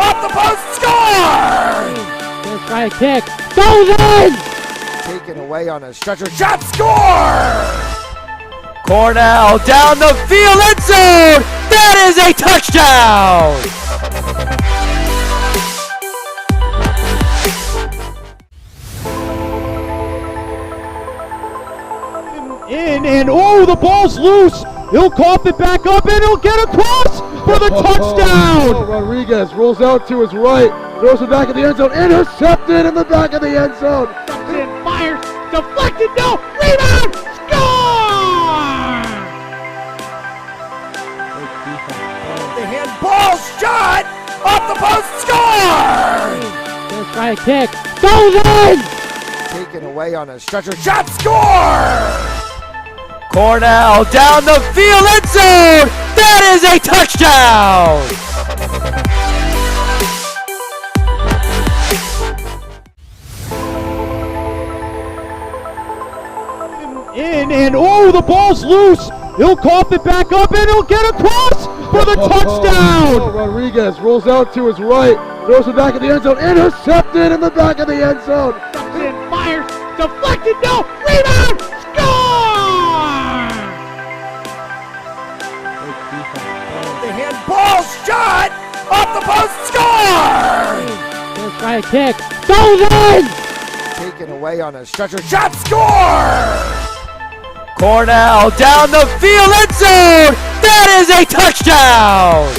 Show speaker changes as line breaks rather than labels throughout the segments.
off the post, score!
First try to kick, goes in!
Taken away on a stretcher, shot, score! Cornell down the field, end zone! That is a touchdown!
In and oh, the ball's loose. He'll cough it back up and he'll get across for the touchdown.
Rodriguez rolls out to his right, throws it back in the end zone, intercepted in the back of the end zone.
And fires, deflected, no, rebound, score!
The handball shot off the post, score!
First try to kick, goes in!
Taken away on a stretcher, shot, score! Cornell down the field, end zone! That is a touchdown!
In and oh, the ball's loose. He'll cough it back up and he'll get across for the touchdown.
Rodriguez rolls out to his right, throws it back in the end zone, intercepted in the back of the end zone.
And fires, deflected, no, rebound, score!
The handball shot off the post, score!
First try to kick, goes in!
Taken away on a stretcher, shot, score! Cornell down the field, end zone! That is a touchdown!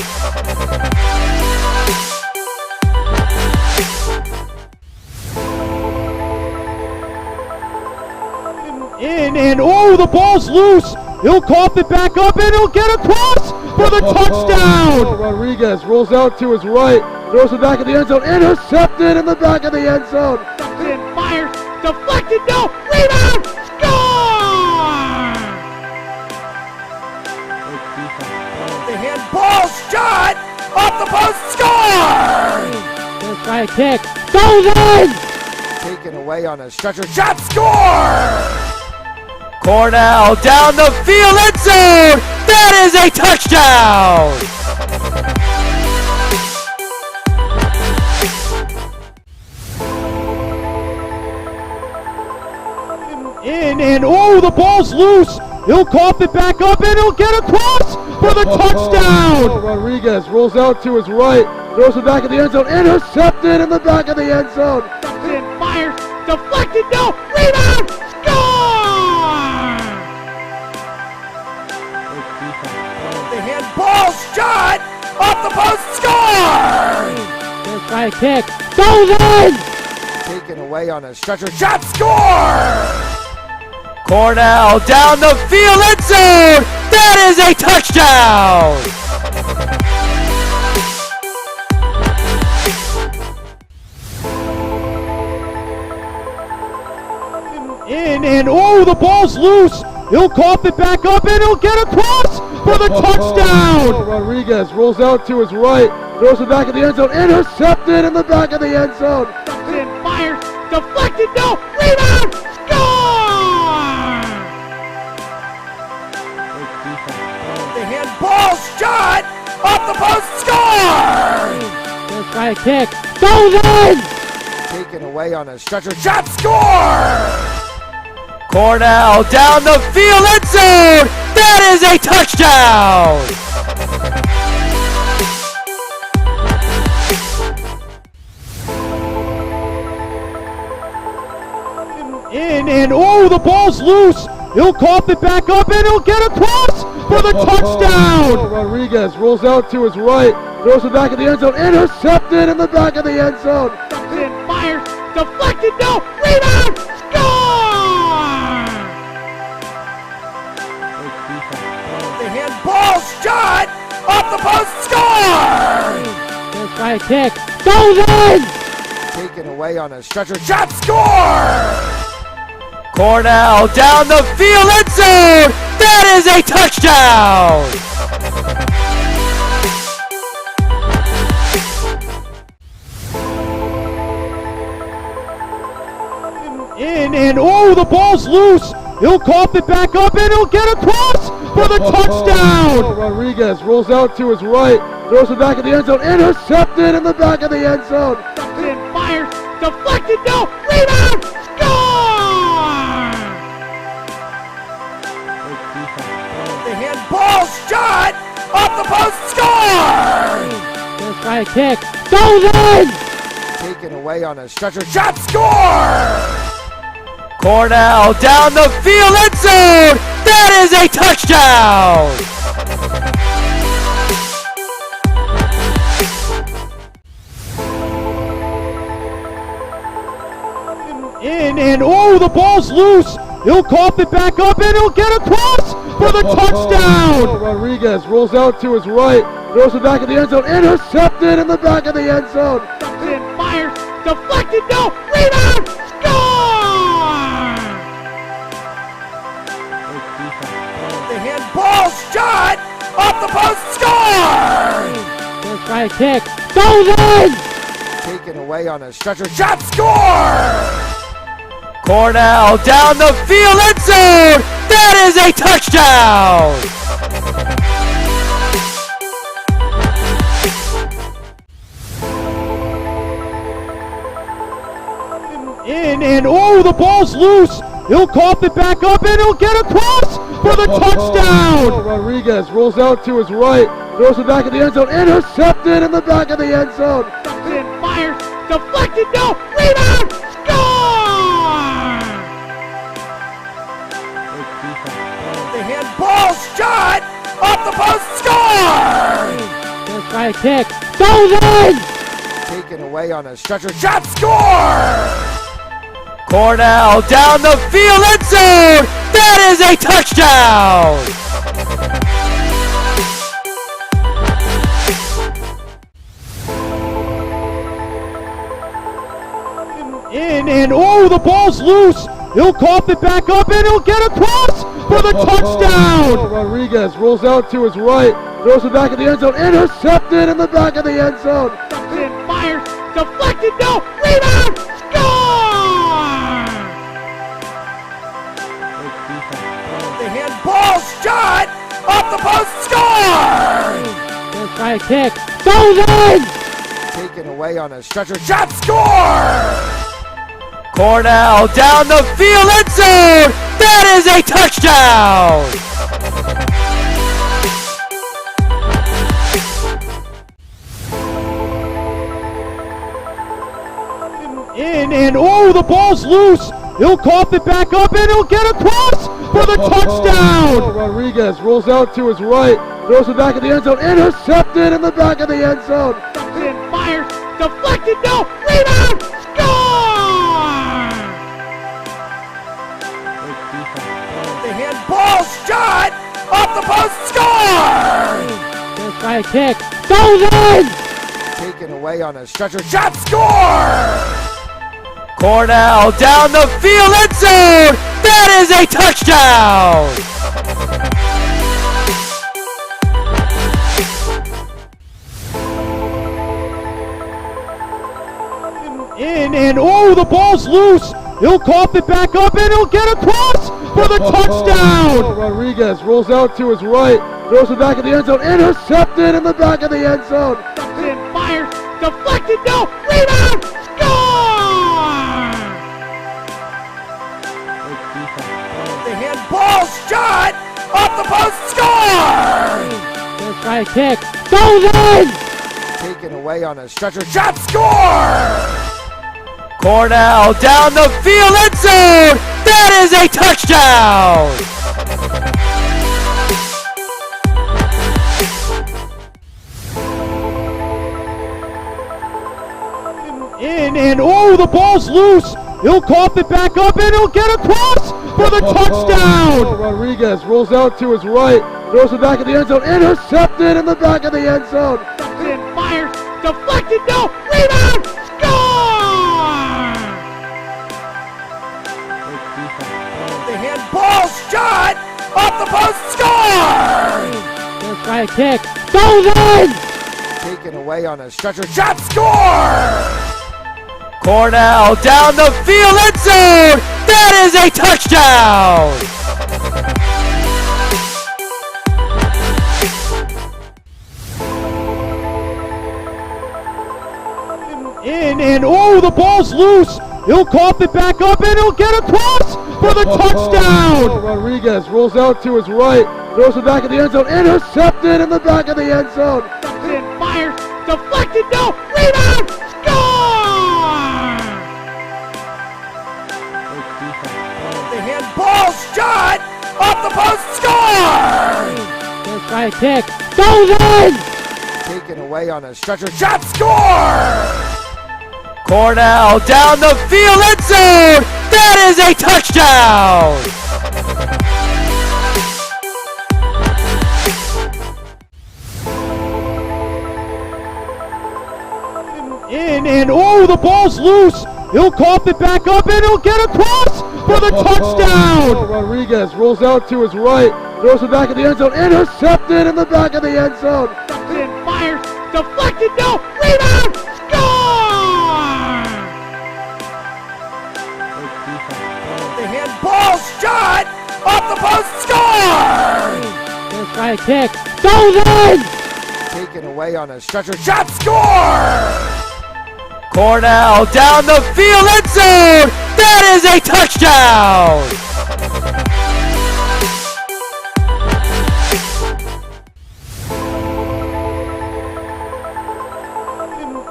In and oh, the ball's loose. He'll cough it back up and he'll get across for the touchdown.
Rodriguez rolls out to his right, throws it back in the end zone, intercepted in the back of the end zone.
And fires, deflected, no, rebound, score!
The handball shot off the post, score!
First try to kick, goes in!
Taken away on a stretcher, shot, score! Cornell down the field, end zone! That is a touchdown!
In and oh, the ball's loose. He'll cough it back up and he'll get across for the touchdown.
Rodriguez rolls out to his right, throws it back in the end zone, intercepted in the back of the end zone.
And fires, deflected, no, rebound, score!
The handball shot off the post, score!
First try to kick, goes in!
Taken away on a stretcher, shot, score! Cornell down the field, end zone! That is a touchdown!
In and oh, the ball's loose. He'll cough it back up and he'll get across for the touchdown.
Rodriguez rolls out to his right, throws it back in the end zone, intercepted in the back of the end zone.
And fires, deflected, no, rebound, score!
The handball shot off the post, score!
First try to kick, goes in!
Taken away on a stretcher, shot, score! Cornell down the field, end zone! That is a touchdown!
In and oh, the ball's loose. He'll cough it back up and he'll get across for the touchdown.
Rodriguez rolls out to his right, throws it back in the end zone, intercepted in the back of the end zone.
And fires, deflected, no, rebound, score!
The handball shot off the post, score!
First try to kick, goes in!
Taken away on a stretcher, shot, score! Cornell down the field, end zone! That is a touchdown!
In and oh, the ball's loose. He'll cough it back up and he'll get across for the touchdown.
Rodriguez rolls out to his right, Throws it back in the end zone. Intercepted in the back of the end zone.
Fires. Deflected. No. Rebound. Score!
The handball shot off the post. Score!
Gonna try a kick. Goes in!
Taken away on a stretcher. Shot. Score! Cornell down the field. End zone. That is a touchdown!
In and oh, the ball's loose. He'll cough it back up and he'll get across for the touchdown.
Rodriguez rolls out to his right, throws it back in the end zone. Intercepted in the back of the end zone.
Fires. Deflected. No. Rebound. Score!
The handball shot off the post. Score!
Gonna try a kick. Goes in!
Taken away on a stretcher. Shot. Score! Cornell down the field. End zone. That is a touchdown!
In and oh, the ball's loose. He'll cough it back up and he'll get across for the touchdown.
Rodriguez rolls out to his right, throws it back in the end zone. Intercepted in the back of the end zone.
Fires. Deflected. No. Rebound. Score!
The handball shot off the post. Score!
Gonna try a kick. Goes in!
Taken away on a stretcher. Shot. Score! Cornell down the field. End zone. That is a touchdown!
In and oh, the ball's loose. He'll cough it back up and he'll get across for the touchdown.
Rodriguez rolls out to his right, throws it back in the end zone. Intercepted in the back of the end zone.
Fires. Deflected. No. Rebound. Score!
The handball shot off the post. Score!
Gonna try a kick. Goes in!
Taken away on a stretcher. Shot. Score! Cornell down the field. End zone. That is a touchdown!
In and oh, the ball's loose. He'll cough it back up and he'll get across for the touchdown.
Rodriguez rolls out to his right, throws it back in the end zone. Intercepted in the back of the end zone.
Fires. Deflected. No. Rebound. Score!
The handball shot off the post. Score!
Gonna try a kick. Goes in!
Taken away on a stretcher. Shot. Score! Cornell down the field. End zone. That is a touchdown!
In and oh, the ball's loose. He'll cough it back up and he'll get across for the touchdown.
Rodriguez rolls out to his right, throws it back in the end zone. Intercepted in the back of the end zone.
Fires. Deflected. No. Rebound. Score!
The handball shot off the post. Score!
Gonna try a kick. Goes in!
Taken away on a stretcher. Shot. Score! Cornell down the field. End zone. That is a touchdown!
In and oh, the ball's loose. He'll cough it back up and he'll get across for the touchdown.
Rodriguez rolls out to his right, throws it back in the end zone. Intercepted in the back of the end zone.
Fires. Deflected. No. Rebound. Score!
The handball shot off the post. Score!
Gonna try a kick. Goes in!
Taken away on a stretcher. Shot. Score! Cornell down the field. End zone. That is a touchdown!
In and oh, the ball's loose. He'll cough it back up and he'll get across for the touchdown.
Rodriguez rolls out to his right, throws it back in the end zone, intercepted in the back of the end zone.
And fires, deflected, no, rebound, score!
The handball shot off the post, score!
First try to kick, goes in!
Taken away on a stretcher, shot, score! Cornell down the field, end zone! That is a touchdown!
In and oh, the ball's loose. He'll cough it back up and he'll get across for the touchdown.
Rodriguez rolls out to his right, throws it back in the end zone, intercepted in the back of the end zone.
And fires, deflected, no, rebound, score!
The handball shot off the post, score!
First try to kick, goes in!
Taken away on a stretcher, shot, score! Cornell down the field, end zone! That is a touchdown!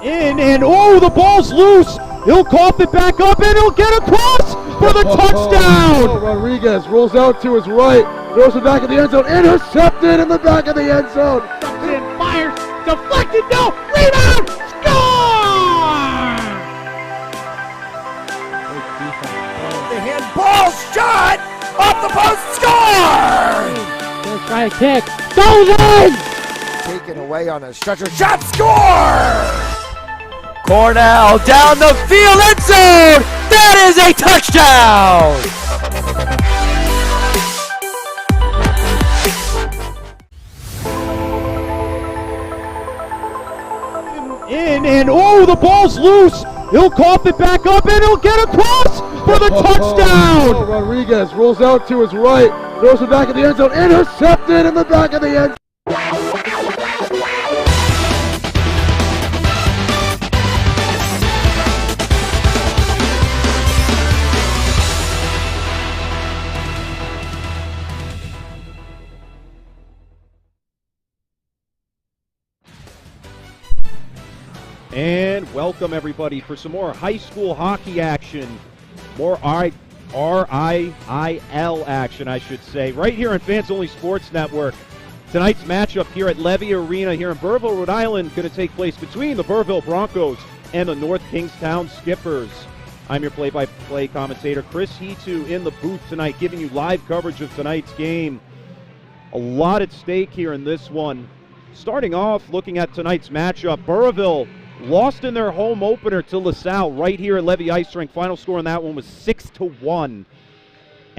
In and oh, the ball's loose. He'll cough it back up and he'll get across for the touchdown.
Rodriguez rolls out to his right, throws it back in the end zone, intercepted in the back of the end zone.
And fires, deflected, no, rebound, score!
The handball shot off the post, score!
First try to kick, goes in!
Taken away on a stretcher, shot, score! Cornell down the field, end zone! That is a touchdown!
In and oh, the ball's loose. He'll cough it back up and he'll get across for the touchdown.
Rodriguez rolls out to his right, throws it back in the end zone, intercepted in the back of the end zone.
And welcome everybody for some more high school hockey action. More RIIL action, I should say, right here on Fans Only Sports Network. Tonight's matchup here at Levy Arena here in Burrillville, Rhode Island, going to take place between the Burrillville Broncos and the North Kingstown Skippers. I'm your play-by-play commentator, Chris Hetu, in the booth tonight, giving you live coverage of tonight's game. A lot at stake here in this one. Starting off, looking at tonight's matchup, Burrillville lost in their home opener to LaSalle right here at Levy Ice Rink. Final score on that one was 6-1.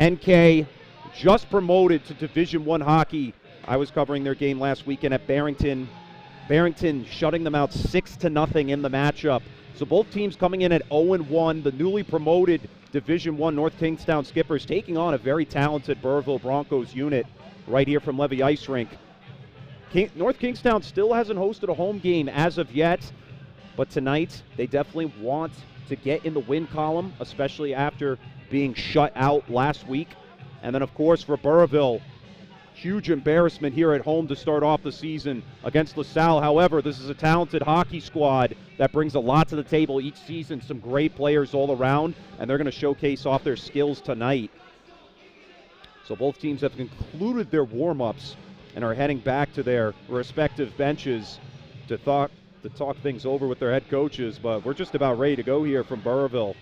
NK just promoted to Division I hockey. I was covering their game last weekend at Barrington. Barrington shutting them out 6-0 in the matchup. So both teams coming in at 0-1. The newly promoted Division I North Kingstown Skippers taking on a very talented Burrillville Broncos unit right here from Levy Ice Rink. North Kingstown still hasn't hosted a home game as of yet. But tonight, they definitely want to get in the win column, especially after being shut out last week. And then, of course, for Burrillville, huge embarrassment here at home to start off the season against LaSalle. However, this is a talented hockey squad that brings a lot to the table each season, some great players all around, and they're going to showcase off their skills tonight. So both teams have concluded their warm-ups and are heading back to their respective benches to talk things over with their head coaches, but we're just about ready to go here from Burrillville.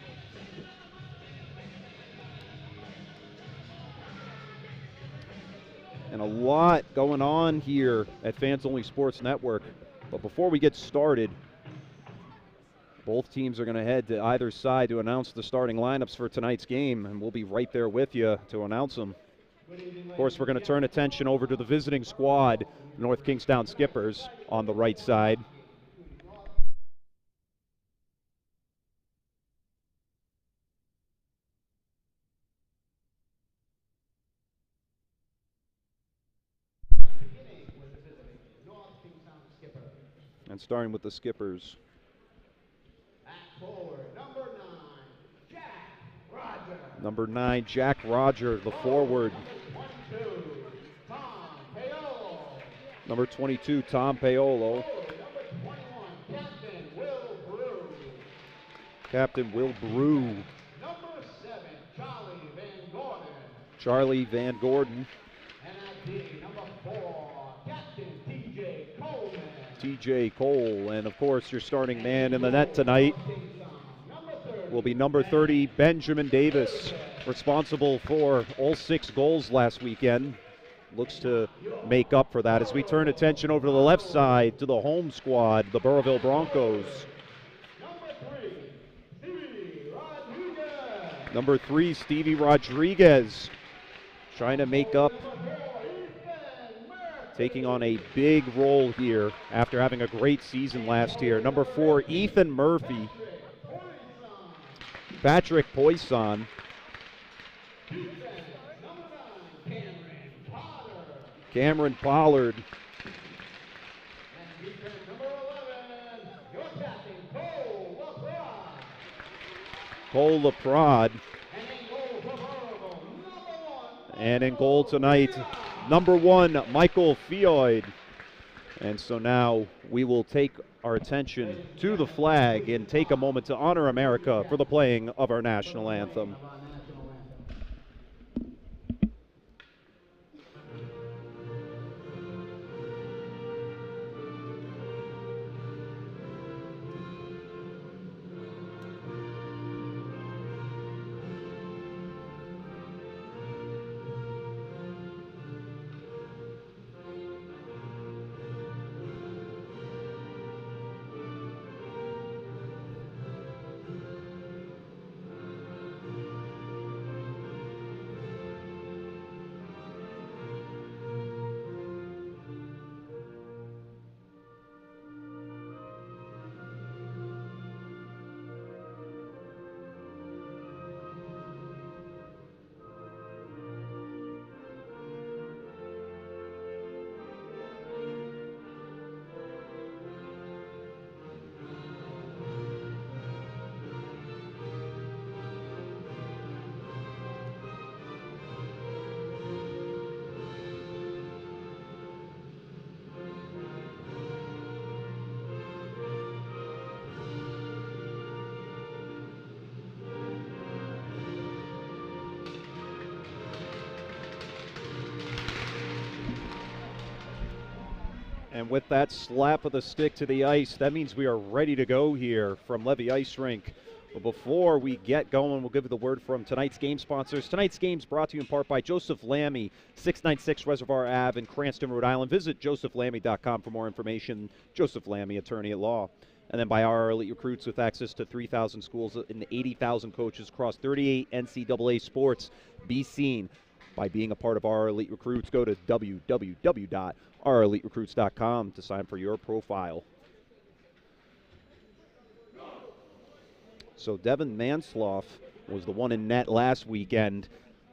And a lot going on here at Fans Only Sports Network. But before we get started, both teams are going to head to either side to announce the starting lineups for tonight's game, and we'll be right there with you to announce them. Of course, we're going to turn attention over to the visiting squad, North Kingstown Skippers, on the right side. And starting with the Skippers. Number 9, Jack Roger, the forward. Number 22, Tom Paolo. Captain Will Brew.
Number 7,
Charlie Van Gordon.
And number 4, Captain TJ Coleman.
TJ Cole. And of course, your starting man in the net tonight will be number 30, Benjamin Davis, responsible for all 6 goals last weekend. Looks to make up for that as we turn attention over to the left side to the home squad, the Burrillville Broncos. Number 3, Stevie Rodriguez, trying to make up, taking on a big role here after having a great season last year. Number 4, Ethan Murphy. Patrick Poisson. Cameron Pollard. Cole LaPrade. And in goal tonight, number 1, Michael Fioid. And so now we will take our attention to the flag and take a moment to honor America for the playing of our national anthem. And with that slap of the stick to the ice, that means we are ready to go here from Levy Ice Rink. But before we get going, we'll give you the word from tonight's game sponsors. Tonight's game is brought to you in part by Joseph Lammy, 696 Reservoir Ave in Cranston, Rhode Island. Visit josephlammy.com for more information. Joseph Lammy, attorney at law. And then by our elite recruits with access to 3,000 schools and 80,000 coaches across 38 NCAA sports. Be seen by being a part of our elite recruits. Go to www.oureliterecruits.com to sign for your profile. So Devin Mansloff was the one in net last weekend,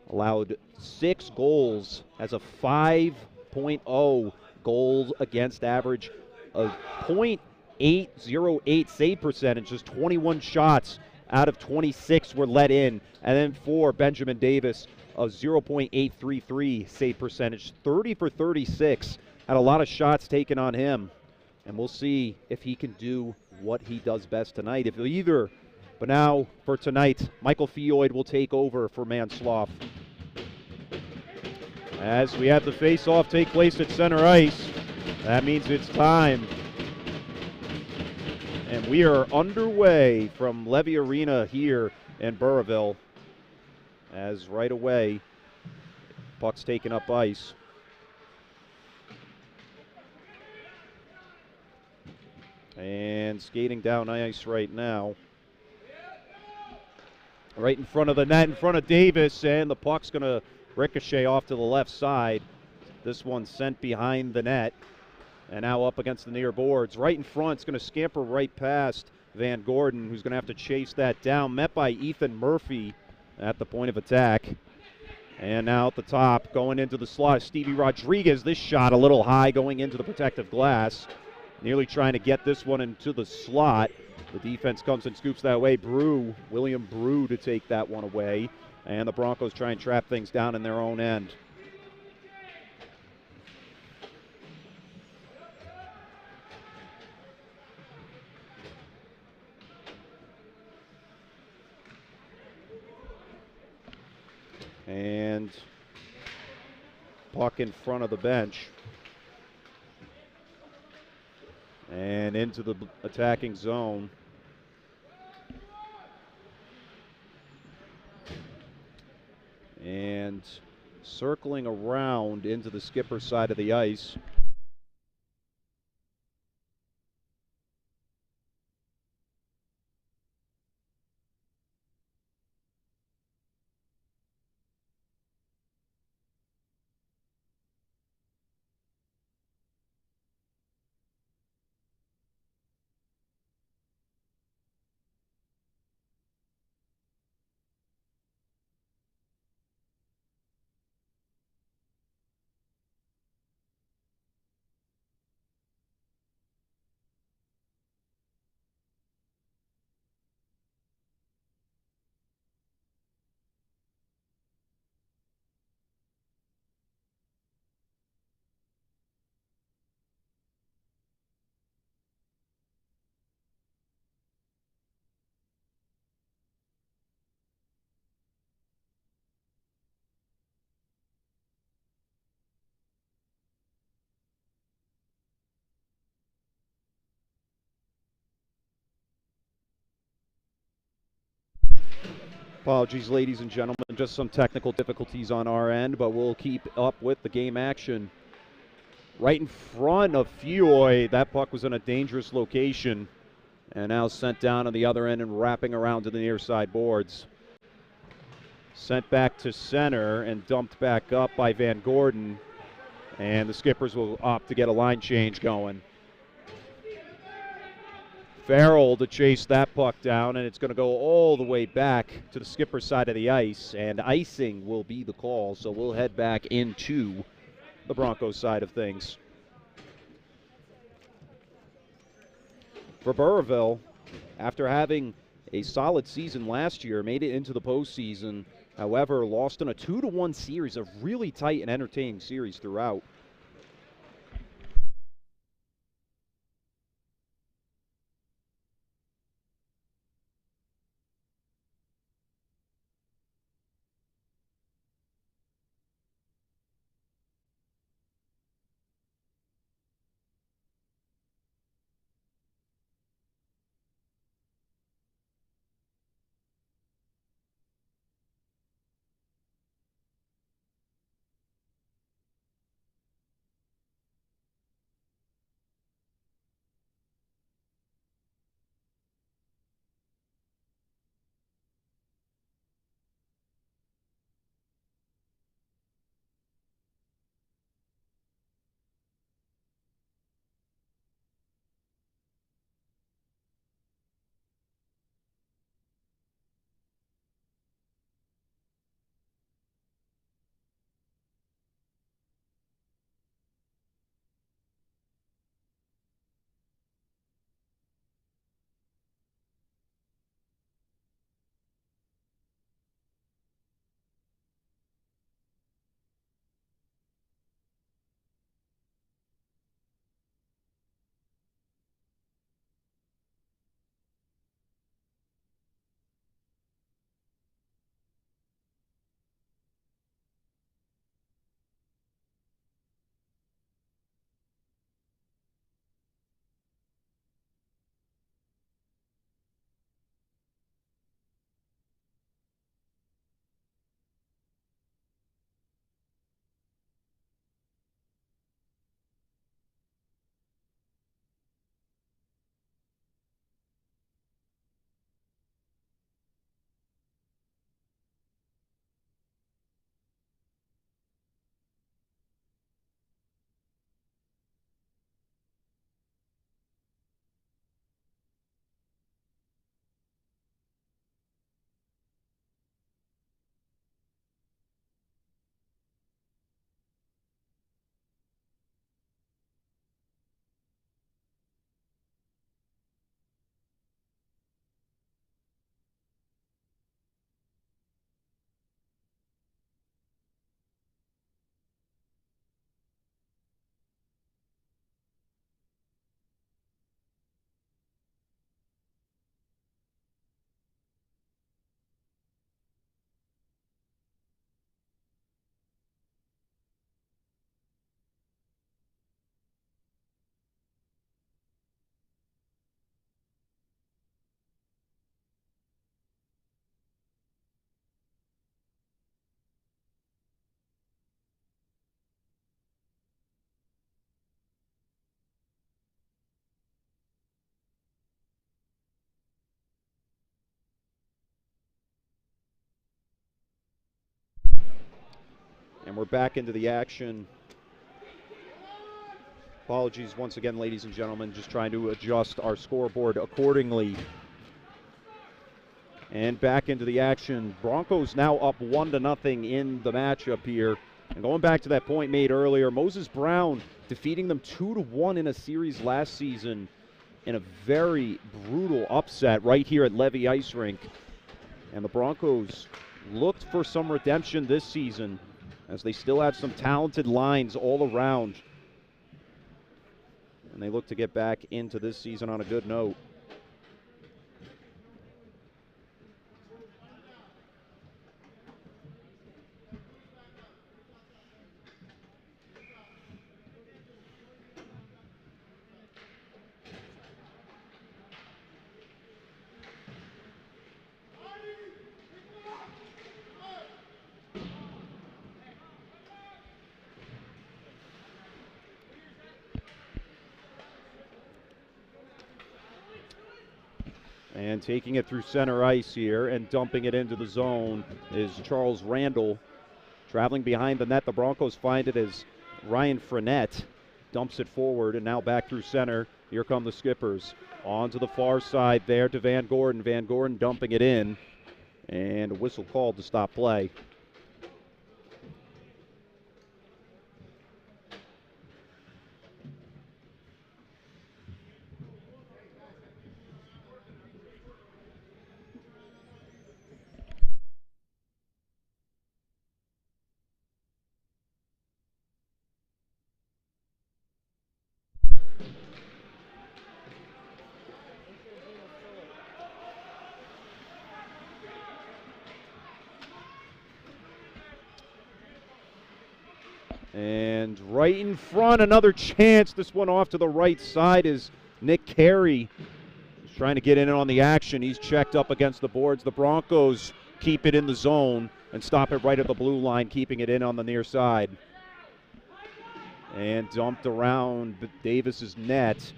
allowed 6 goals, has a 5.0 goals against average, a .808 save percentage, just 21 shots out of 26 were let in, and then for Benjamin Davis, a 0.833 save percentage, 30 for 36, had a lot of shots taken on him, and we'll see if he can do what he does best tonight. If either. But now, for tonight, Michael Fioid will take over for Mansloff. As we have the face-off take place at center ice, that means it's time. And we are underway from Levy Arena here in Burrillville. As right away, puck's taking up ice. And skating down ice right now. Right in front of the net, in front of Davis, and the puck's going to ricochet off to the left side. This one sent behind the net, and now up against the near boards. Right in front, it's going to scamper right past Van Gordon, who's going to have to chase that down. Met by Ethan Murphy at the point of attack. And now at the top, going into the slot, Stevie Rodriguez. This shot a little high going into the protective glass. Nearly trying to get this one into the slot. The defense comes and scoops that way. William Brew to take that one away. And the Broncos try and trap things down in their own end. And puck in front of the bench. And into the attacking zone. And circling around into the skipper side of the ice. Apologies, ladies and gentlemen, just some technical difficulties on our end, but we'll keep up with the game action. Right in front of Fioy, that puck was in a dangerous location, and now sent down on the other end and wrapping around to the near side boards. Sent back to center and dumped back up by Van Gordon, and the Skippers will opt to get a line change going. Farrell to chase that puck down, and it's going to go all the way back to the skipper's side of the ice, and icing will be the call, so we'll head back into the Broncos side of things. For Burrillville, after having a solid season last year, made it into the postseason, however, lost in a 2-1 series, a really tight and entertaining series throughout. And we're back into the action. Apologies once again, ladies and gentlemen, just trying to adjust our scoreboard accordingly. And back into the action. Broncos now up 1-0 in the matchup here. And going back to that point made earlier, Moses Brown defeating them 2-1 in a series last season in a very brutal upset right here at Levy Ice Rink. And the Broncos looked for some redemption this season as they still have some talented lines all around. And they look to get back into this season on a good note. And taking it through center ice here and dumping it into the zone is Charles Randall. Traveling behind the net, the Broncos find it as Ryan Frenette dumps it forward, and now back through center. Here come the Skippers. On to the far side there to Van Gordon. Van Gordon dumping it in, and a whistle called to stop play. And right in front, another chance. This one off to the right side is Nick Carey. He's trying to get in on the action. He's checked up against the boards. The Broncos keep it in the zone and stop it right at the blue line, keeping it in on the near side. And dumped around Davis's net.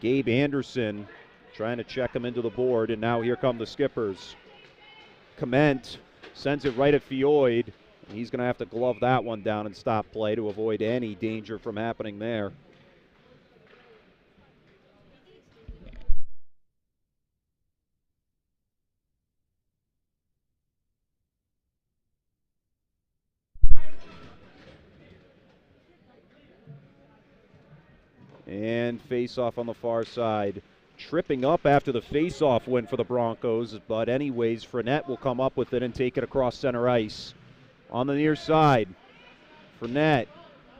Gabe Anderson trying to check him into the board, and now here come the Skippers. Clement sends it right at Fioid. He's going to have to glove that one down and stop play to avoid any danger from happening there. And face-off on the far side. Tripping up after the face-off win for the Broncos, but anyways, Frenette will come up with it and take it across center ice. On the near side, Frenette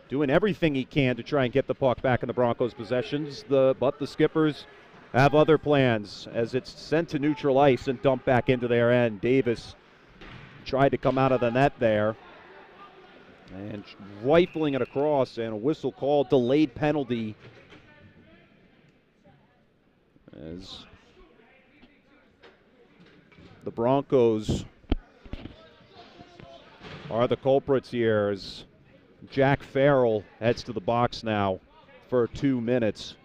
doing everything he can to try and get the puck back in the Broncos' possessions, but the Skippers have other plans as it's sent to neutral ice and dumped back into their end. Davis tried to come out of the net there and rifling it across, and a whistle called, delayed penalty, as the Broncos are the culprits here, as Jack Farrell heads to the box now for 2 minutes.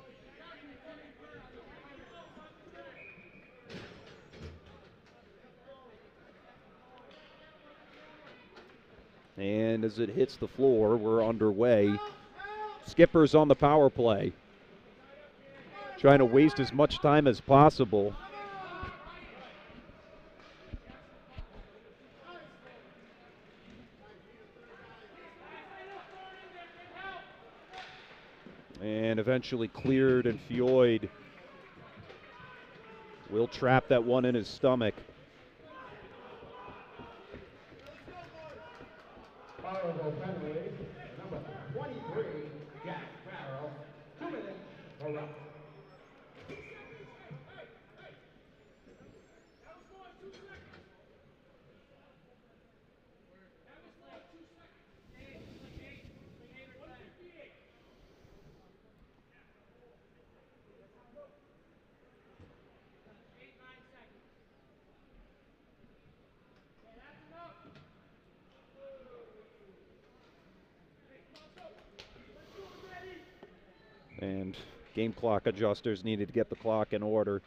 And as it hits the floor, we're underway. Skippers on the power play, trying to waste as much time as possible. And eventually cleared, and Fioid will trap that one in his stomach.
Horrible penalty, number 23, Jack Farrell. 2 minutes for up.
And game clock adjusters needed to get the clock in order.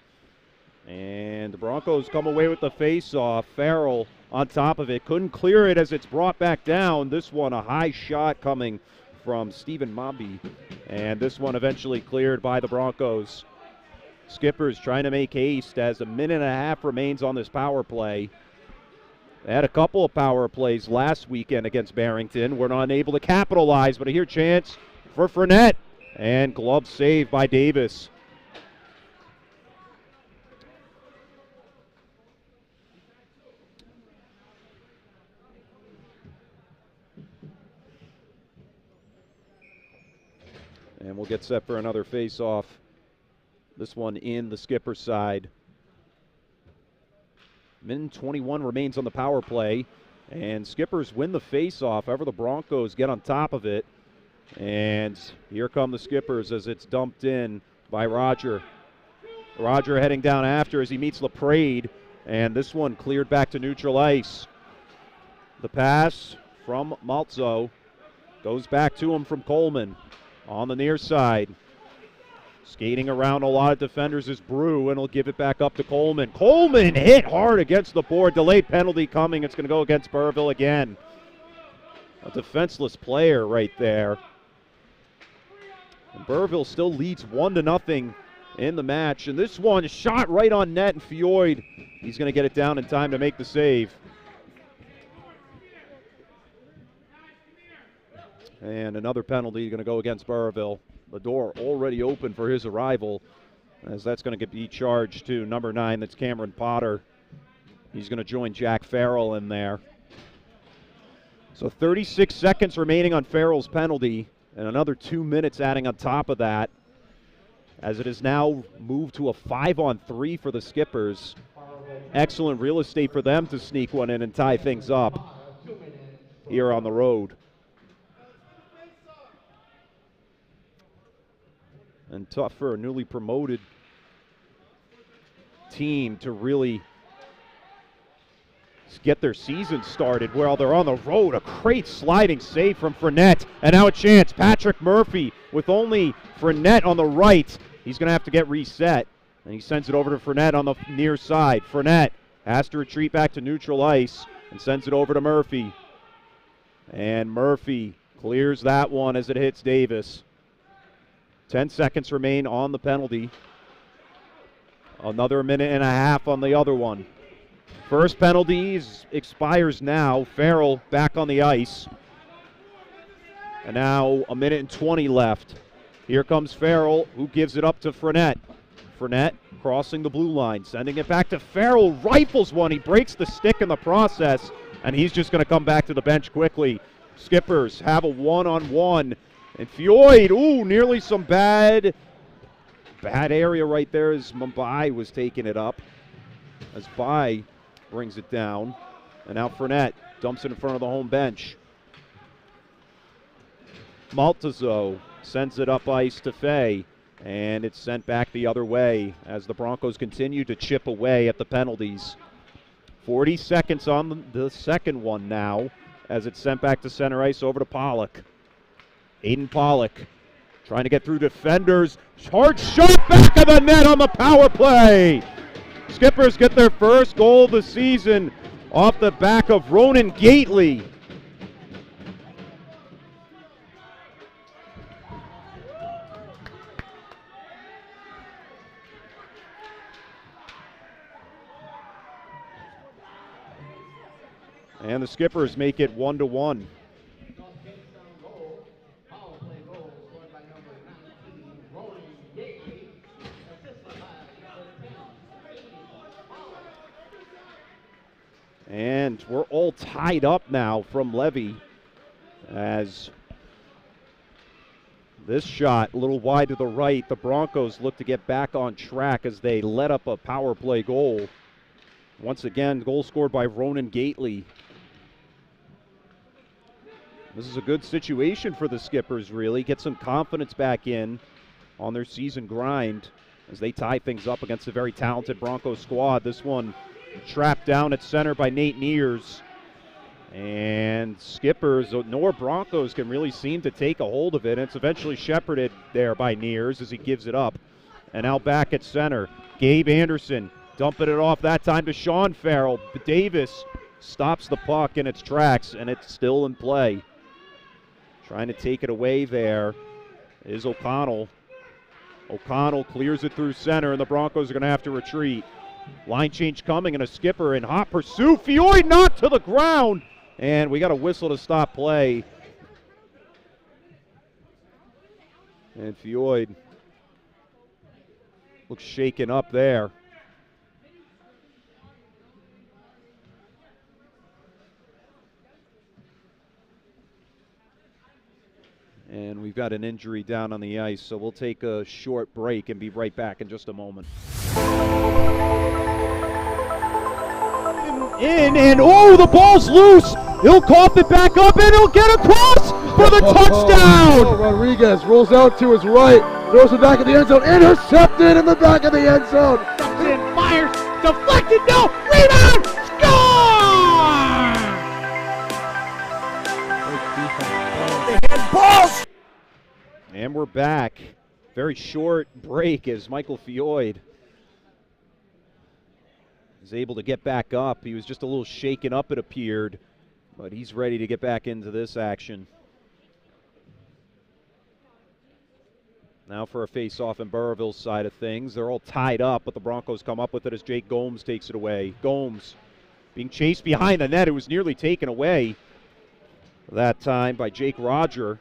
And And the Broncos come away with the face-off. Farrell on top of it. Couldn't clear it as it's brought back down. This one, a high shot coming from Stephen Momby. And this one eventually cleared by the Broncos. Skippers trying to make haste as a minute and a half remains on this power play. They had a couple of power plays last weekend against Barrington. Were not able to capitalize, but here chance for Fournette. And glove save by Davis. And we'll get set for another face-off. This one in the Skipper side. Minute 21 remains on the power play. And Skippers win the face-off. However, the Broncos get on top of it. And here come the Skippers as it's dumped in by Roger. Roger heading down after as he meets LaPrade. And this one cleared back to neutral ice. The pass from Malzo goes back to him from Coleman on the near side. Skating around a lot of defenders is Brew, and he'll give it back up to Coleman. Coleman hit hard against the board. Delayed penalty coming. It's going to go against Burrillville again. A defenseless player right there. And Burrillville still leads 1-0 in the match. And this one shot right on net, and Fioid, he's going to get it down in time to make the save. And another penalty going to go against Burrillville. The door already open for his arrival, as that's going to be charged to number 9. That's Cameron Potter. He's going to join Jack Farrell in there. So 36 seconds remaining on Farrell's penalty, and another 2 minutes adding on top of that, as it is now moved to a 5-on-3 for the Skippers. Excellent real estate for them to sneak one in and tie things up here on the road. And tough for a newly promoted team to really get their season started while they're on the road. A great sliding save from Fournette. And now a chance. Patrick Murphy with only Fournette on the right. He's going to have to get reset. And he sends it over to Fournette on the near side. Fournette has to retreat back to neutral ice and sends it over to Murphy. And Murphy clears that one as it hits Davis. 10 seconds remain on the penalty. Another minute and a half on the other one. First penalty expires now. Farrell back on the ice. And now a minute and 20 left. Here comes Farrell, who gives it up to Fournette. Fournette crossing the blue line, sending it back to Farrell. Rifles one. He breaks the stick in the process, and he's just going to come back to the bench quickly. Skippers have a one-on-one. And Fioid, nearly some bad area right there as Mumbai was taking it up. As Bai brings it down. And now Fournette dumps it in front of the home bench. Maltazo sends it up ice to Fay. And it's sent back the other way as the Broncos continue to chip away at the penalties. 40 seconds on the second one now as it's sent back to center ice over to Pollock. Aiden Pollock trying to get through defenders. Hard shot back of the net on the power play. Skippers get their first goal of the season off the back of Ronan Gately. And the Skippers make it 1-1. And we're all tied up now from Levy as this shot a little wide to the right. The Broncos look to get back on track as they let up a power play goal. Once again, goal scored by Ronan Gately. This is a good situation for the Skippers, really. Get some confidence back in on their season grind as they tie things up against a very talented Broncos squad. This one trapped down at center by Nate Neers. And Skippers, nor Broncos can really seem to take a hold of it. And it's eventually shepherded there by Neers as he gives it up. And now back at center, Gabe Anderson Dumping it off that time to Sean Farrell. But Davis stops the puck in its tracks, and it's still in play. Trying to take it away there is O'Connell. O'Connell clears it through center, and the Broncos are going to have to retreat. Line change coming, and a skipper in hot pursuit. Fioy knocked to the ground, and we got a whistle to stop play. And Fioy looks shaken up there. And we've got an injury down on the ice, so we'll take a short break and be right back in just a moment. Oh, the ball's loose. He'll cough it back up, and he'll get across for the touchdown.
Oh, Rodriguez rolls out to his right, throws it back in the end zone, intercepted in the back of the end zone.
Comes in, fires, deflected, no, rebound, score!
Balls!
And we're back. Very short break as Michael Fioy is able to get back up. He was just a little shaken up, it appeared, but he's ready to get back into this action. Now for a face-off in Burrillville's side of things. They're all tied up, but the Broncos come up with it as Jake Gomes takes it away. Gomes being chased behind the net. It was nearly taken away that time by Jake Roger,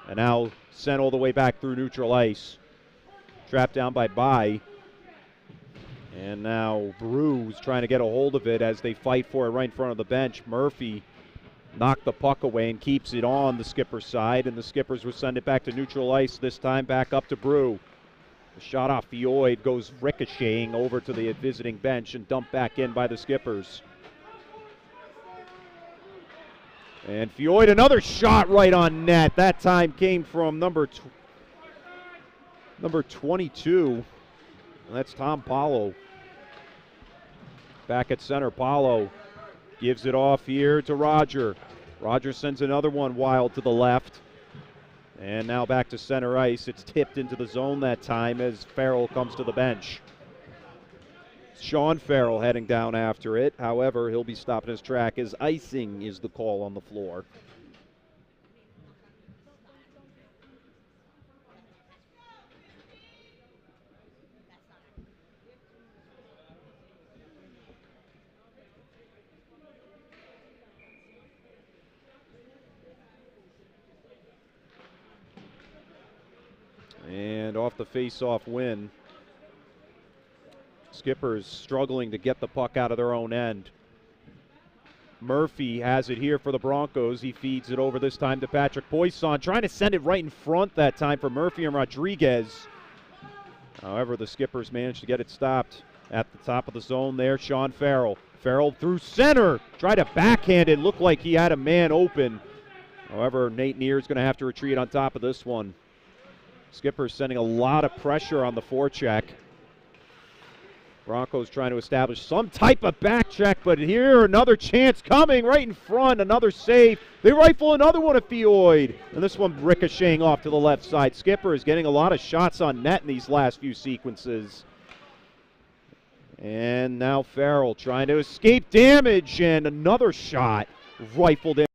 and now sent all the way back through neutral ice. Trapped down by Bai. And now Brew's trying to get a hold of it as they fight for it right in front of the bench. Murphy knocked the puck away and keeps it on the skipper's side, and the Skippers will send it back to neutral ice, this time back up to Brew. The shot off Fioy goes ricocheting over to the visiting bench and dumped back in by the Skippers. And Fioy, another shot right on net. That time came from number 22. And that's Tom Paulo. Back at center, Paulo gives it off here to Roger. Roger sends another one wild to the left. And now back to center ice. It's tipped into the zone that time as Farrell comes to the bench. Sean Farrell heading down after it. However, he'll be stopped in his track as icing is the call on the floor. And off the face-off win. Skippers struggling to get the puck out of their own end. Murphy has it here for the Broncos. He feeds it over this time to Patrick Poisson, trying to send it right in front that time for Murphy and Rodriguez. However, the Skippers managed to get it stopped at the top of the zone there. Sean Farrell. Farrell through center. Tried to backhand it. Looked like he had a man open. However, Nate Neer's going to have to retreat on top of this one. Skippers sending a lot of pressure on the forecheck. Broncos trying to establish some type of back check, but here another chance coming right in front, another save. They rifle another one at Fioy, and this one ricocheting off to the left side. Skipper is getting a lot of shots on net in these last few sequences. And now Farrell trying to escape damage, and another shot rifled in.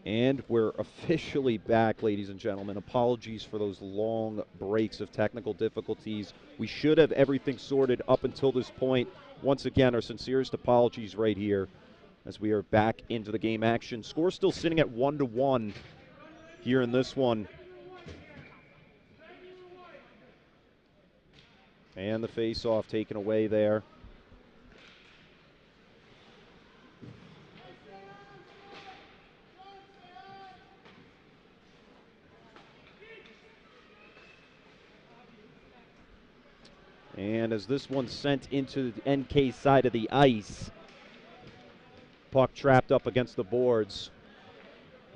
And we're officially back, ladies and gentlemen. Apologies for those long breaks of technical difficulties. We should have everything sorted up until this point. Once again, our sincerest apologies right here as we are back into the game action. Score still sitting at 1-1 here in this one. And the face-off taken away there. And as this one's sent into the NK side of the ice, puck trapped up against the boards.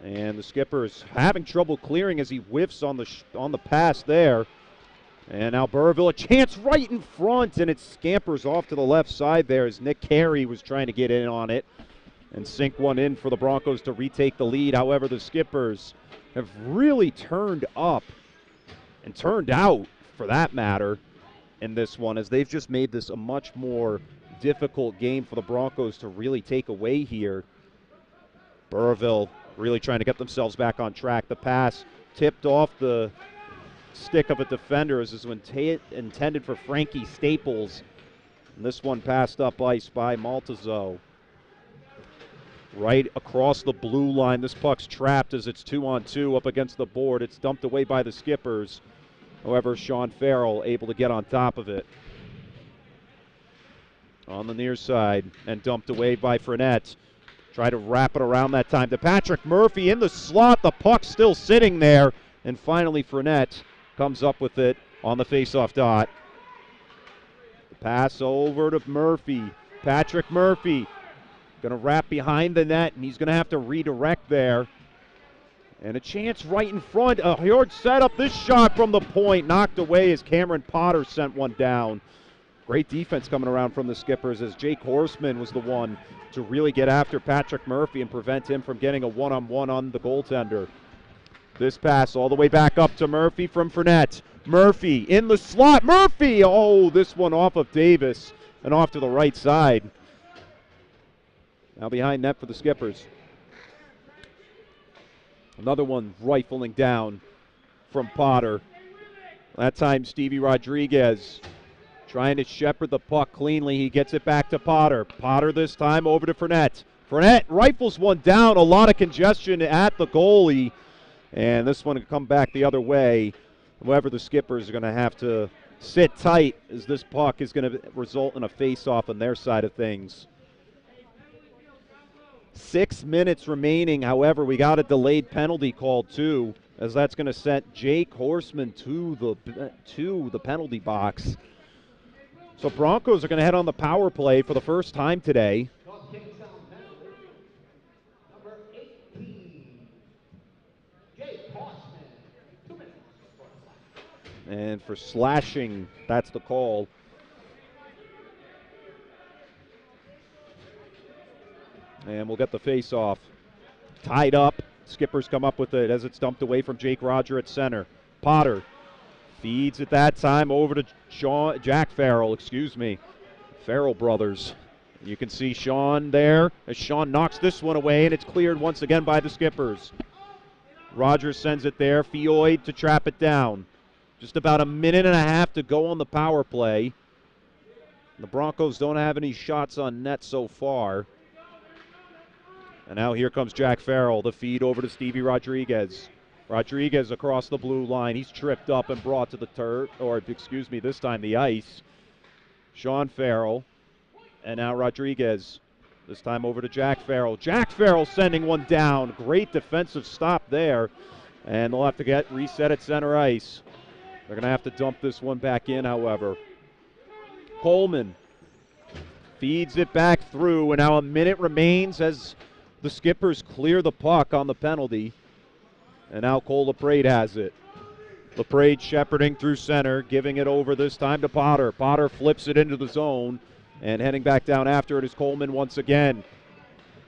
And the skipper's having trouble clearing as he whiffs on the pass there. And now Burrillville, a chance right in front, and it scampers off to the left side there as Nick Carey was trying to get in on it and sink one in for the Broncos to retake the lead. However, the Skippers have really turned up and turned out, for that matter, in this one, as they've just made this a much more difficult game for the Broncos to really take away here. Burrillville really trying to get themselves back on track. The pass tipped off the stick of a defender as is intended for Frankie Staples. And this one passed up ice by Maltazzo. Right across the blue line. This puck's trapped as it's 2-on-2 up against the board. It's dumped away by the Skippers. However, Sean Farrell able to get on top of it. On the near side and dumped away by Fournette. Try to wrap it around that time to Patrick Murphy in the slot. The puck still sitting there. And finally, Fournette comes up with it on the faceoff dot. The pass over to Murphy. Patrick Murphy going to wrap behind the net, and he's going to have to redirect there. And a chance right in front. A huge setup. This shot from the point knocked away as Cameron Potter sent one down. Great defense coming around from the Skippers as Jake Horseman was the one to really get after Patrick Murphy and prevent him from getting a one-on-one on the goaltender. This pass all the way back up to Murphy from Fournette. Murphy in the slot. Murphy! Oh, this one off of Davis and off to the right side. Now behind net for the Skippers. Another one rifling down from Potter. That time Stevie Rodriguez trying to shepherd the puck cleanly. He gets it back to Potter. Potter this time over to Fournette. Fournette rifles one down. A lot of congestion at the goalie. And this one will come back the other way. However, the Skippers are going to have to sit tight as this puck is going to result in a face-off on their side of things. 6 minutes remaining. However, we got a delayed penalty called too, as that's going to set Jake Horseman to the penalty box. So Broncos are going to head on the power play for the first time today.
Kingstown penalty. Number 18, Jake Horseman. 2 minutes.
And for slashing, that's the call. And we'll get the face-off. Tied up. Skippers come up with it as it's dumped away from Jake Roger at center. Potter feeds at that time over to Jack Farrell, Farrell brothers. You can see Sean there as Sean knocks this one away, and it's cleared once again by the Skippers. Rogers sends it there. Fioid to trap it down. Just about a minute and a half to go on the power play. The Broncos don't have any shots on net so far. And now here comes Jack Farrell, the feed over to Stevie Rodriguez. Rodriguez across the blue line. He's tripped up and brought to the this time the ice. Sean Farrell. And now Rodriguez. This time over to Jack Farrell. Jack Farrell sending one down. Great defensive stop there. And they'll have to get reset at center ice. They're going to have to dump this one back in, however. Coleman feeds it back through, and now a minute remains as the Skippers clear the puck on the penalty. And now Cole LaPrade has it. LaPrade shepherding through center, giving it over this time to Potter. Potter flips it into the zone, and heading back down after it is Coleman once again.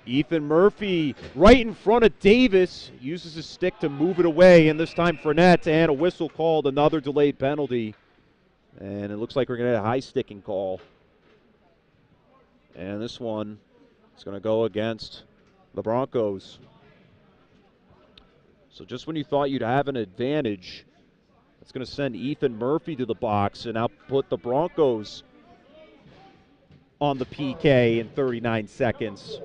Ethan Murphy right in front of Davis, uses his stick to move it away, and this time Fournette, and a whistle called, another delayed penalty. And it looks like we're going to get a high sticking call. And this one is going to go against the Broncos. So just when you thought you'd have an advantage, it's going to send Ethan Murphy to the box and now put the Broncos on the PK in 39 seconds.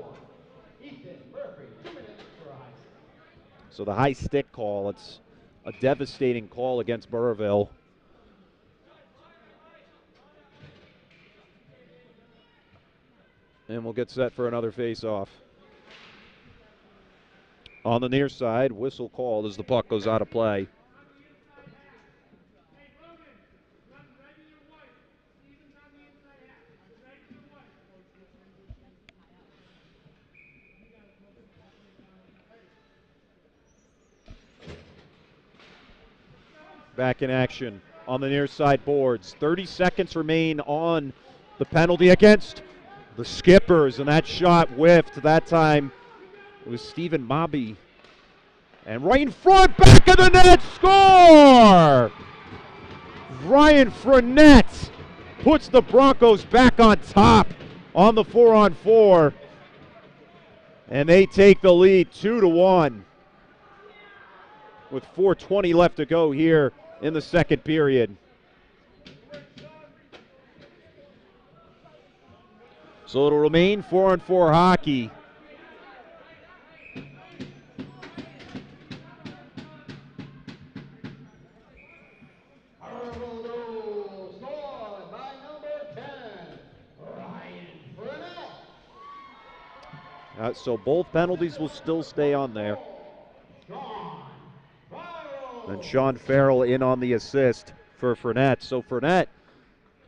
So the high stick call, it's a devastating call against Burrillville. And we'll get set for another face-off. On the near side, whistle called as the puck goes out of play. Back in action on the near side boards. 30 seconds remain on the penalty against the Skippers, and that shot whiffed. That time it was Stephen Mobby. And right in front, back of the net, score! Ryan Frenette puts the Broncos back on top on the 4-on-4. And they take the lead 2-1 with 4:20 left to go here in the second period. So it'll remain 4-on-4 hockey. So both penalties will still stay on there. And Sean Farrell in on the assist for Frenette. So Frenette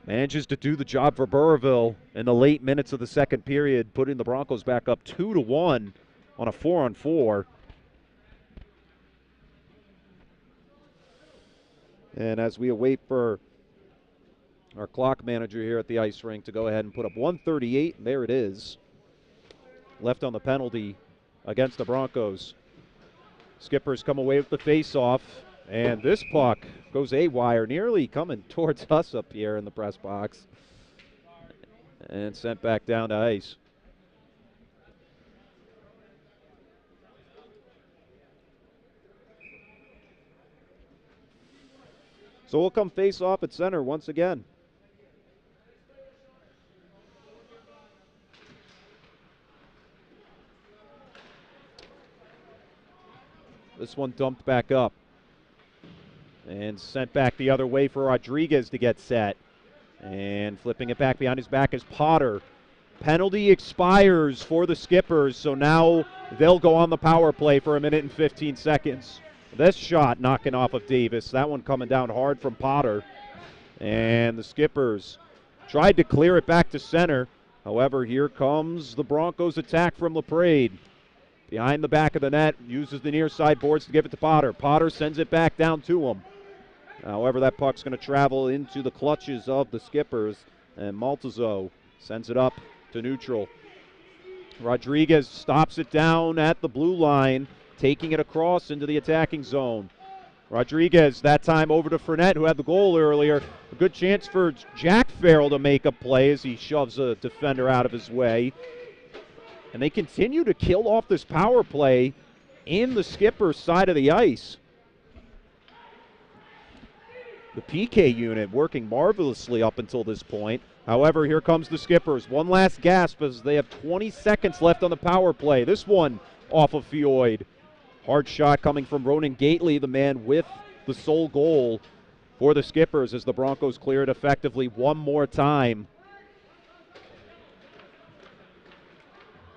manages to do the job for Burrillville in the late minutes of the second period, putting the Broncos back up 2-1 on a 4-on-4. And as we await for our clock manager here at the ice rink to go ahead and put up 1:38, and there it is, left on the penalty against the Broncos. Skippers come away with the face-off, and this puck goes A-wire, nearly coming towards us up here in the press box, and sent back down to ice. So we'll come face-off at center once again. This one dumped back up and sent back the other way for Rodriguez to get set. And flipping it back behind his back is Potter. Penalty expires for the Skippers, so now they'll go on the power play for 1 minute and 15 seconds. This shot knocking off of Davis. That one coming down hard from Potter. And the Skippers tried to clear it back to center. However, here comes the Broncos attack from LaPrade. Behind the back of the net, uses the near side boards to give it to Potter. Potter sends it back down to him. However, that puck's going to travel into the clutches of the Skippers, and Maltazzo sends it up to neutral. Rodriguez stops it down at the blue line, taking it across into the attacking zone. Rodriguez, that time over to Frenette, who had the goal earlier. A good chance for Jack Farrell to make a play as he shoves a defender out of his way. And they continue to kill off this power play in the Skippers' side of the ice. The PK unit working marvelously up until this point. However, here comes the Skippers. One last gasp as they have 20 seconds left on the power play. This one off of Fioid. Hard shot coming from Ronan Gately, the man with the sole goal for the Skippers as the Broncos clear it effectively one more time.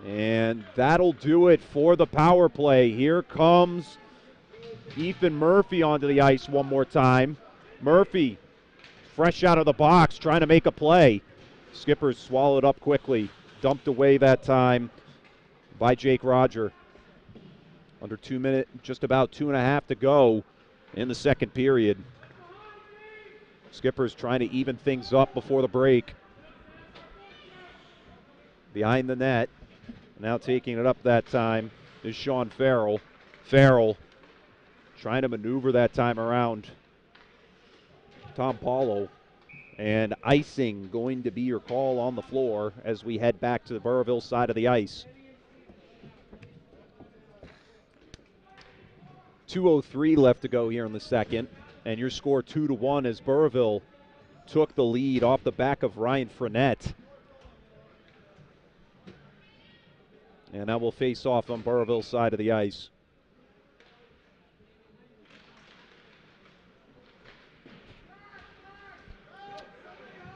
And that'll do it for the power play. Here comes Ethan Murphy onto the ice one more time. Murphy, fresh out of the box, trying to make a play. Skippers swallowed up quickly. Dumped away that time by Jake Roger. Under 2 minutes, just about 2.5 to go in the second period. Skippers trying to even things up before the break. Behind the net. Now taking it up that time is Sean Farrell. Farrell trying to maneuver that time around Tom Paulo. And icing going to be your call on the floor as we head back to the Burrillville side of the ice. 2:03 left to go here in the second, and your score 2-1 as Burrillville took the lead off the back of Ryan Frenette. And that will face off on Burrillville's side of the ice.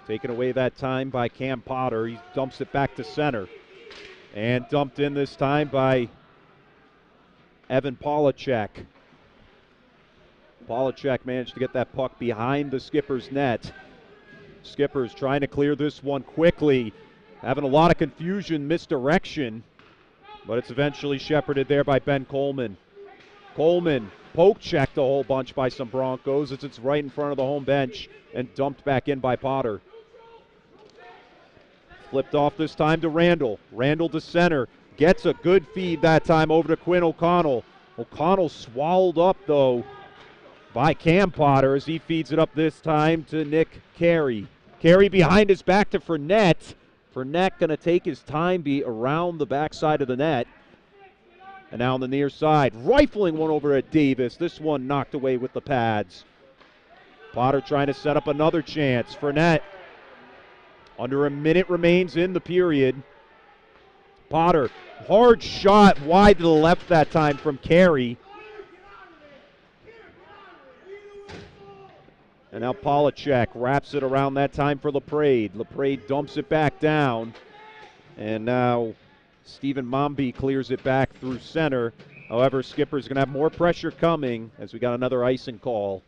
Taken away that time by Cam Potter. He dumps it back to center. And dumped in this time by Evan Polachek. Polachek managed to get that puck behind the Skipper's net. Skipper's trying to clear this one quickly. Having a lot of confusion, misdirection. But it's eventually shepherded there by Ben Coleman. Coleman poke checked a whole bunch by some Broncos as it's right in front of the home bench and dumped back in by Potter. Flipped off this time to Randall. Randall to center. Gets a good feed that time over to Quinn O'Connell. O'Connell swallowed up, though, by Cam Potter as he feeds it up this time to Nick Carey. Carey behind his back to Frenette. Frenette going to take his time, be around the backside of the net. And now on the near side, rifling one over at Davis. This one knocked away with the pads. Potter trying to set up another chance. Frenette, under a minute remains in the period. Potter, hard shot wide to the left that time from Carey. And now Polachek wraps it around that time for LaPrade. LaPrade dumps it back down. And now Stephen Momby clears it back through center. However, Skipper's going to have more pressure coming as we got another icing call.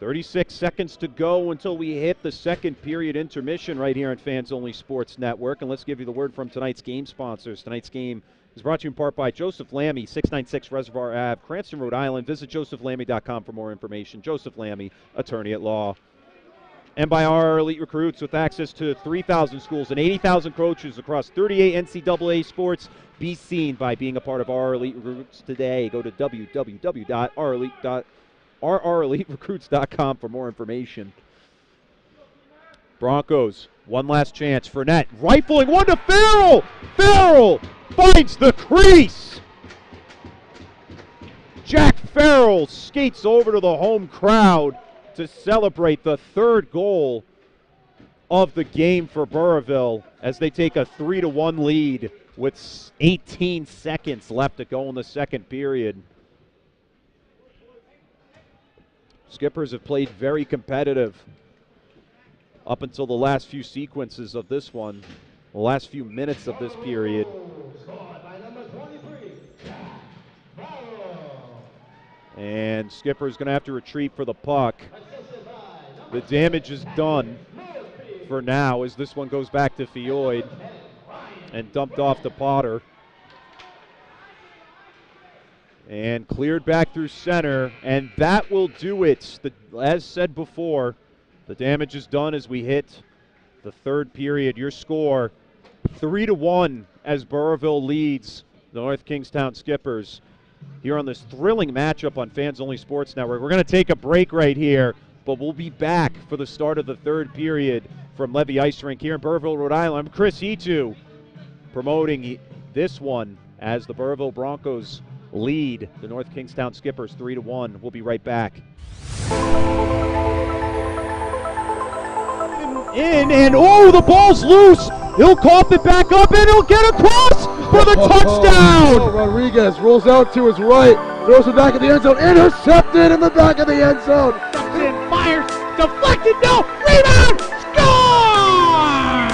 "36 seconds to go until we hit the second period intermission right here on Fans Only Sports Network. And let's give you the word from tonight's game sponsors. Tonight's game is brought to you in part by Joseph Lammy, 696 Reservoir Ave, Cranston, Rhode Island. Visit josephlammy.com for more information. Joseph Lammy, attorney at law. And by our elite recruits with access to 3,000 schools and 80,000 coaches across 38 NCAA sports. Be seen by being a part of our elite recruits today. Go to rreliterecruits.com for more information. Broncos, one last chance. Frenette rifling one to Farrell. Farrell finds the crease. Jack Farrell skates over to the home crowd to celebrate the third goal of the game for Burrillville as they take a 3-1 lead with 18 seconds left to go in the second period. Skippers have played very competitive up until the last few sequences of this one, the last few minutes of this period. And Skipper's going to have to retreat for the puck. The damage is done for now as this one goes back to Fioid and dumped off to Potter. And cleared back through center, and that will do it. As said before, the damage is done as we hit the third period. Your score, 3-1 as Burrillville leads the North Kingstown Skippers here on this thrilling matchup on Fans Only Sports Network. We're going to take a break right here, but we'll be back for the start of the third period from Levy Ice Rink here in Burrillville, Rhode Island. I'm Chris Etu, promoting this one as the Burrillville Broncos lead the North Kingstown Skippers 3-1. We'll be right back. And oh, the ball's loose. He'll cough it back up and he'll get across for the touchdown.
Rodriguez rolls out to his right, throws it back in the end zone, intercepted in the back of the end zone.
In, fires, deflected, no, rebound, score!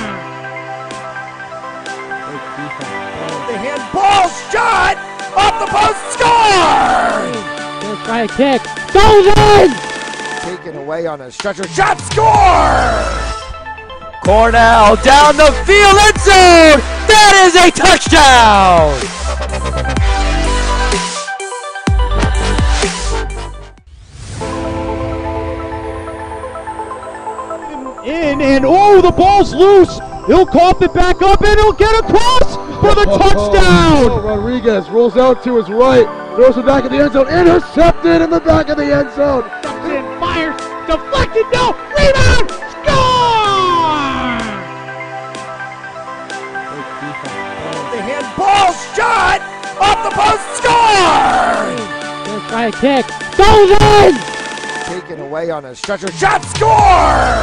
The handball shot off the post, score!
Gonna try a kick, goes in!
Taken away on a stretcher, shot, score! Cornell down the field, end zone! That is a touchdown!
And oh, the ball's loose. He'll cough it back up and he'll get across for the touchdown.
Rodriguez rolls out to his right, throws it back in the end zone, intercepted in the back of the end zone.
In, fires, deflected, no, rebound, score!
The handball shot! Off the post, score!
Gonna try a kick. Goes in!
Taken away on a stretcher, shot, score!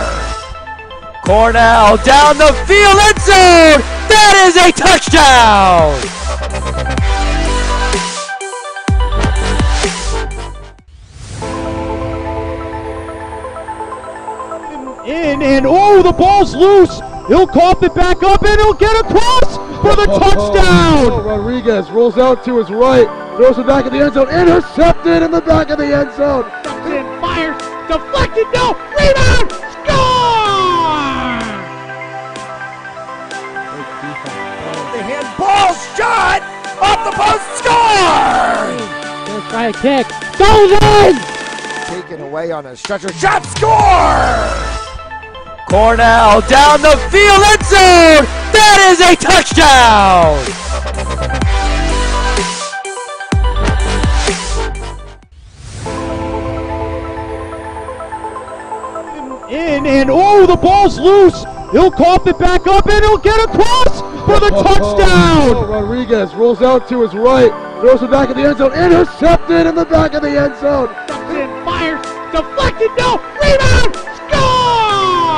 Cornell down the field, end zone! That is a touchdown!
In and oh, the ball's loose. He'll cough it back up and he'll get across for the touchdown.
Rodriguez rolls out to his right, throws it back in the end zone, intercepted in the back of the end zone.
And fires. Deflected. No. Rebound. Score!
The handball shot! Off the post, score!
Gonna try a kick. Goes in!
Taken away on a stretcher, shot, score! Cornell down the field, end zone! That is a touchdown!
In and oh, the ball's loose. He'll cough it back up and he'll get across for the touchdown.
Rodriguez rolls out to his right, throws it back in the end zone, intercepted in the back of the end zone.
And fires. Deflected. No. Rebound. Score!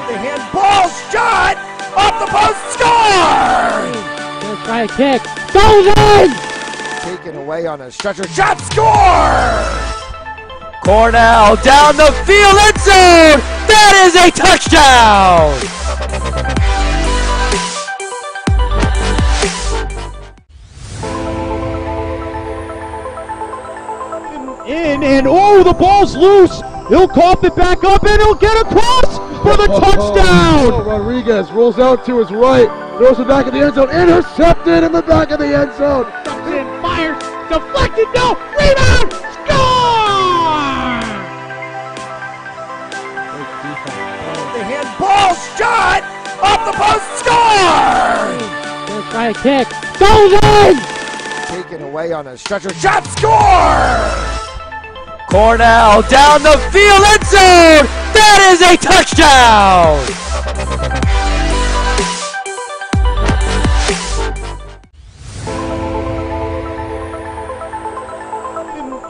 The handball shot! Off the post, score!
Gonna try a kick. Goes in!
Taken away on a stretcher, shot, score! Cornell down the field, end zone! That is a touchdown!
In and oh, the ball's loose. He'll cough it back up and he'll get across for the touchdown.
Rodriguez rolls out to his right, throws it back in the end zone, intercepted in the back of the end zone.
And fires. Deflected. No. Rebound. Score!
The handball shot! Off the post, score!
Gonna try a kick. Goes in!
Taken away on a stretcher, shot, score! Cornell down the field, end zone! That is a touchdown!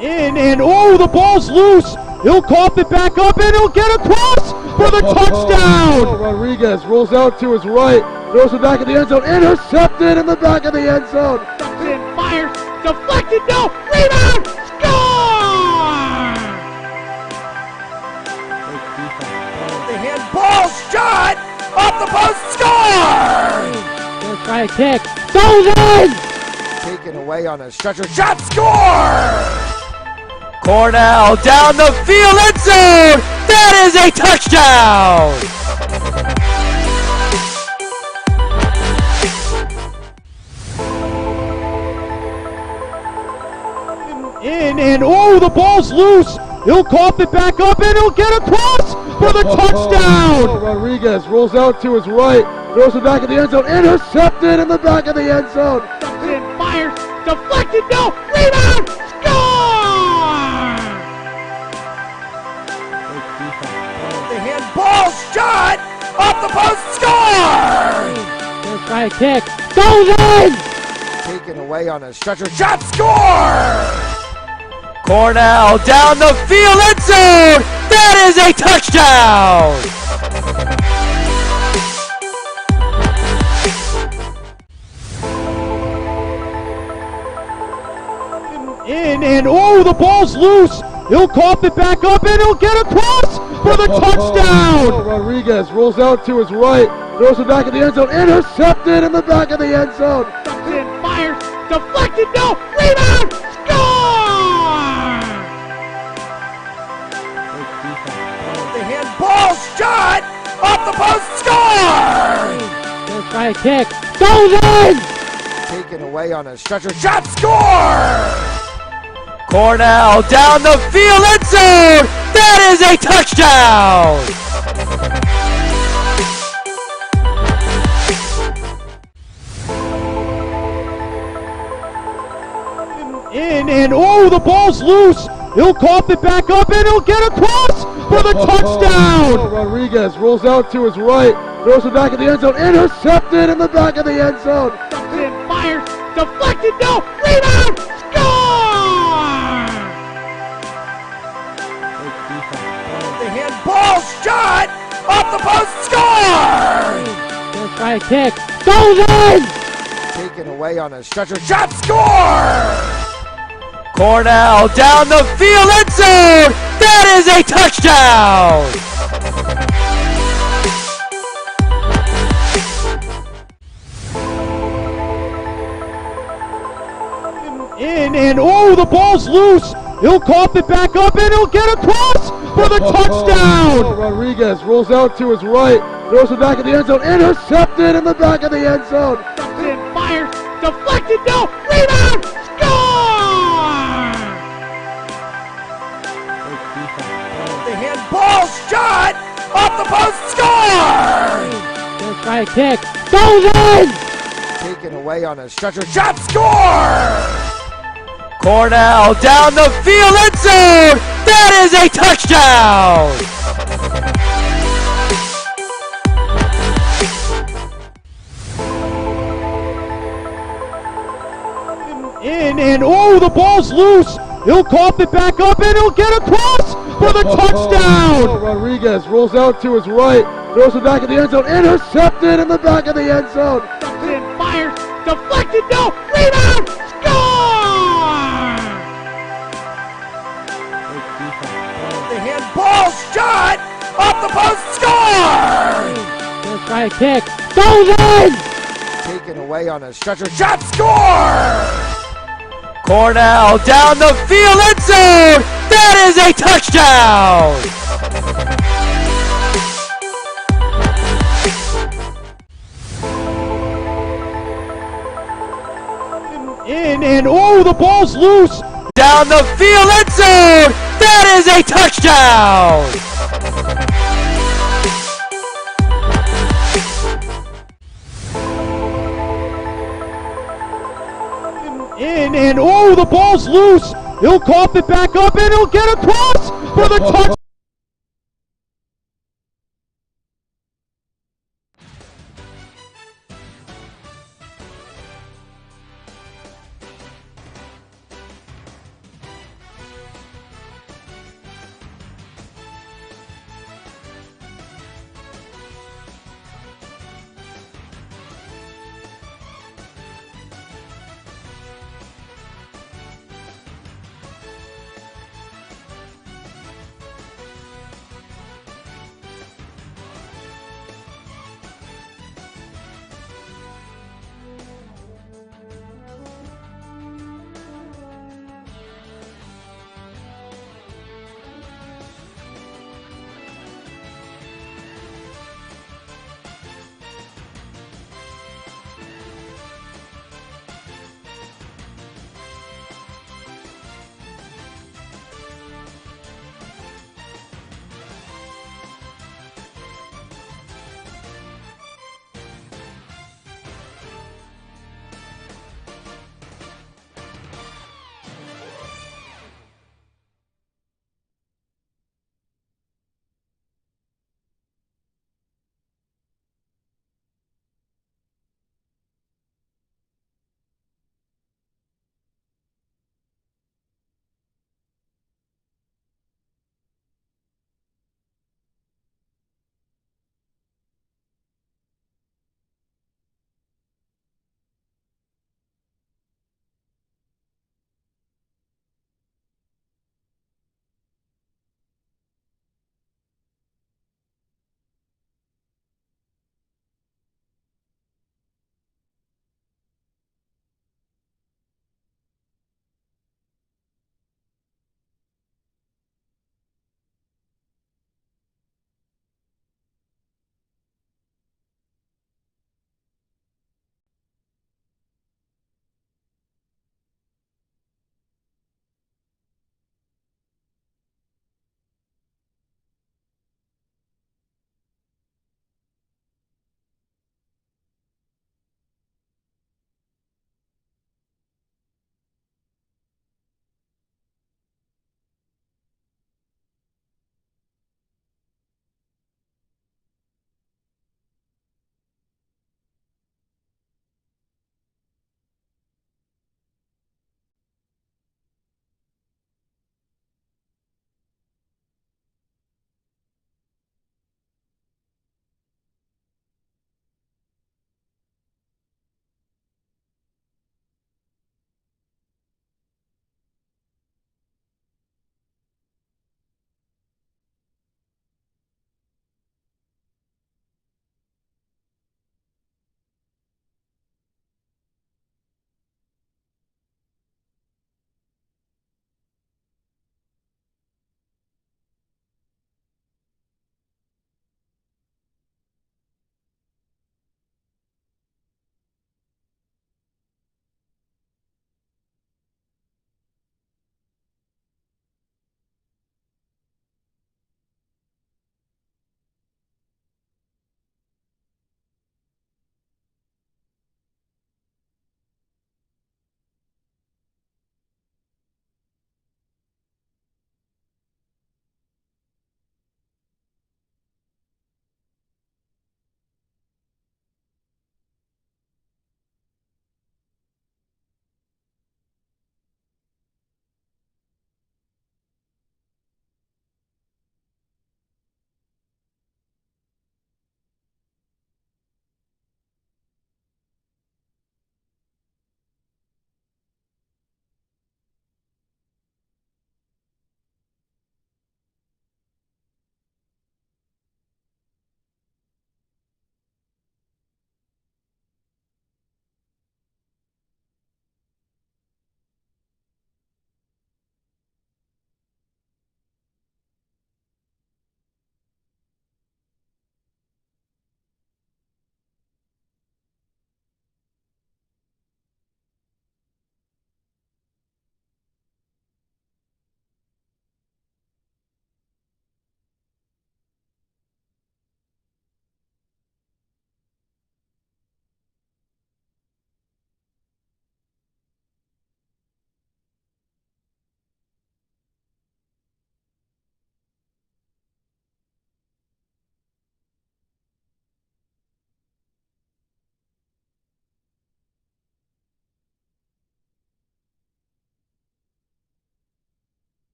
In and oh, the ball's loose. He'll cough it back up and he'll get across for the touchdown.
Rodriguez rolls out to his right, throws it back in the end zone, intercepted in the back of the end zone.
And fires. Deflected. No. Rebound. Score!
The handball shot! Off the post, score!
Gonna try a kick. Goes in!
Taken away on a stretcher, shot, score! Cornell down the field, end zone! That is a touchdown!
In and oh, the ball's loose. He'll cough it back up and he'll get across for the touchdown.
Rodriguez rolls out to his right, throws it back in the end zone, intercepted in the back of the end zone.
And fires. Deflected. No. Rebound. Score!
The handball shot! Off the post, score!
Gonna try a kick. Goes in!
Taken away on a stretcher, shot, score! Cornell down the field, end zone! That is a touchdown!
In and oh, the ball's loose. He'll cough it back up and he'll get across for the touchdown.
Rodriguez rolls out to his right, throws it back in the end zone, intercepted in the back of the end zone.
And fires. Deflected. No. Rebound. Score!
The handball shot! Off the post, score!
Gonna try a kick. Goes in!
Taken away on a stretcher, shot, score! Cornell down the field, end zone! That is a touchdown!
In and oh, the ball's loose. He'll cough it back up and he'll get across for the touchdown.
Rodriguez rolls out to his right, Throws it back in the end zone. Intercepted in the back of the end zone.
And fires. Deflected. No. Rebound. Score!
The handball shot off the post. Score!
Gonna try a kick. Goes in!
Taken away on a stretcher. Shot. Score! Cornell down the field. End zone. That is a touchdown!
In and oh, the ball's loose. He'll cough it back up and he'll get across for the touchdown.
Rodriguez rolls out to his right. Throws it back in the end zone. Intercepted in the back of the end zone.
And fires. Deflected. No. Rebound. Score!
The handball shot off the post. Score!
Gonna try a kick. Goes in!
Taken away on a stretcher. Shot. Score! Cornell down the field. End zone. That is a touchdown!
In and oh, the ball's loose. He'll cough it back up and he'll get across for the touchdown.
Rodriguez rolls out to his right. Throws it back in the end zone. Intercepted in the back of the end zone.
And fires. Deflected. No. Rebound. Score!
The handball shot off the post. Score!
Gonna try a kick. Goes in!
Taken away on a stretcher. Shot. Score! Cornell down the field. End zone. That is a touchdown!
In and oh, the ball's loose.
Down the field. End zone. That is a touchdown!
In and oh, the ball's loose. He'll cough it back up and he'll get across for the touchdown.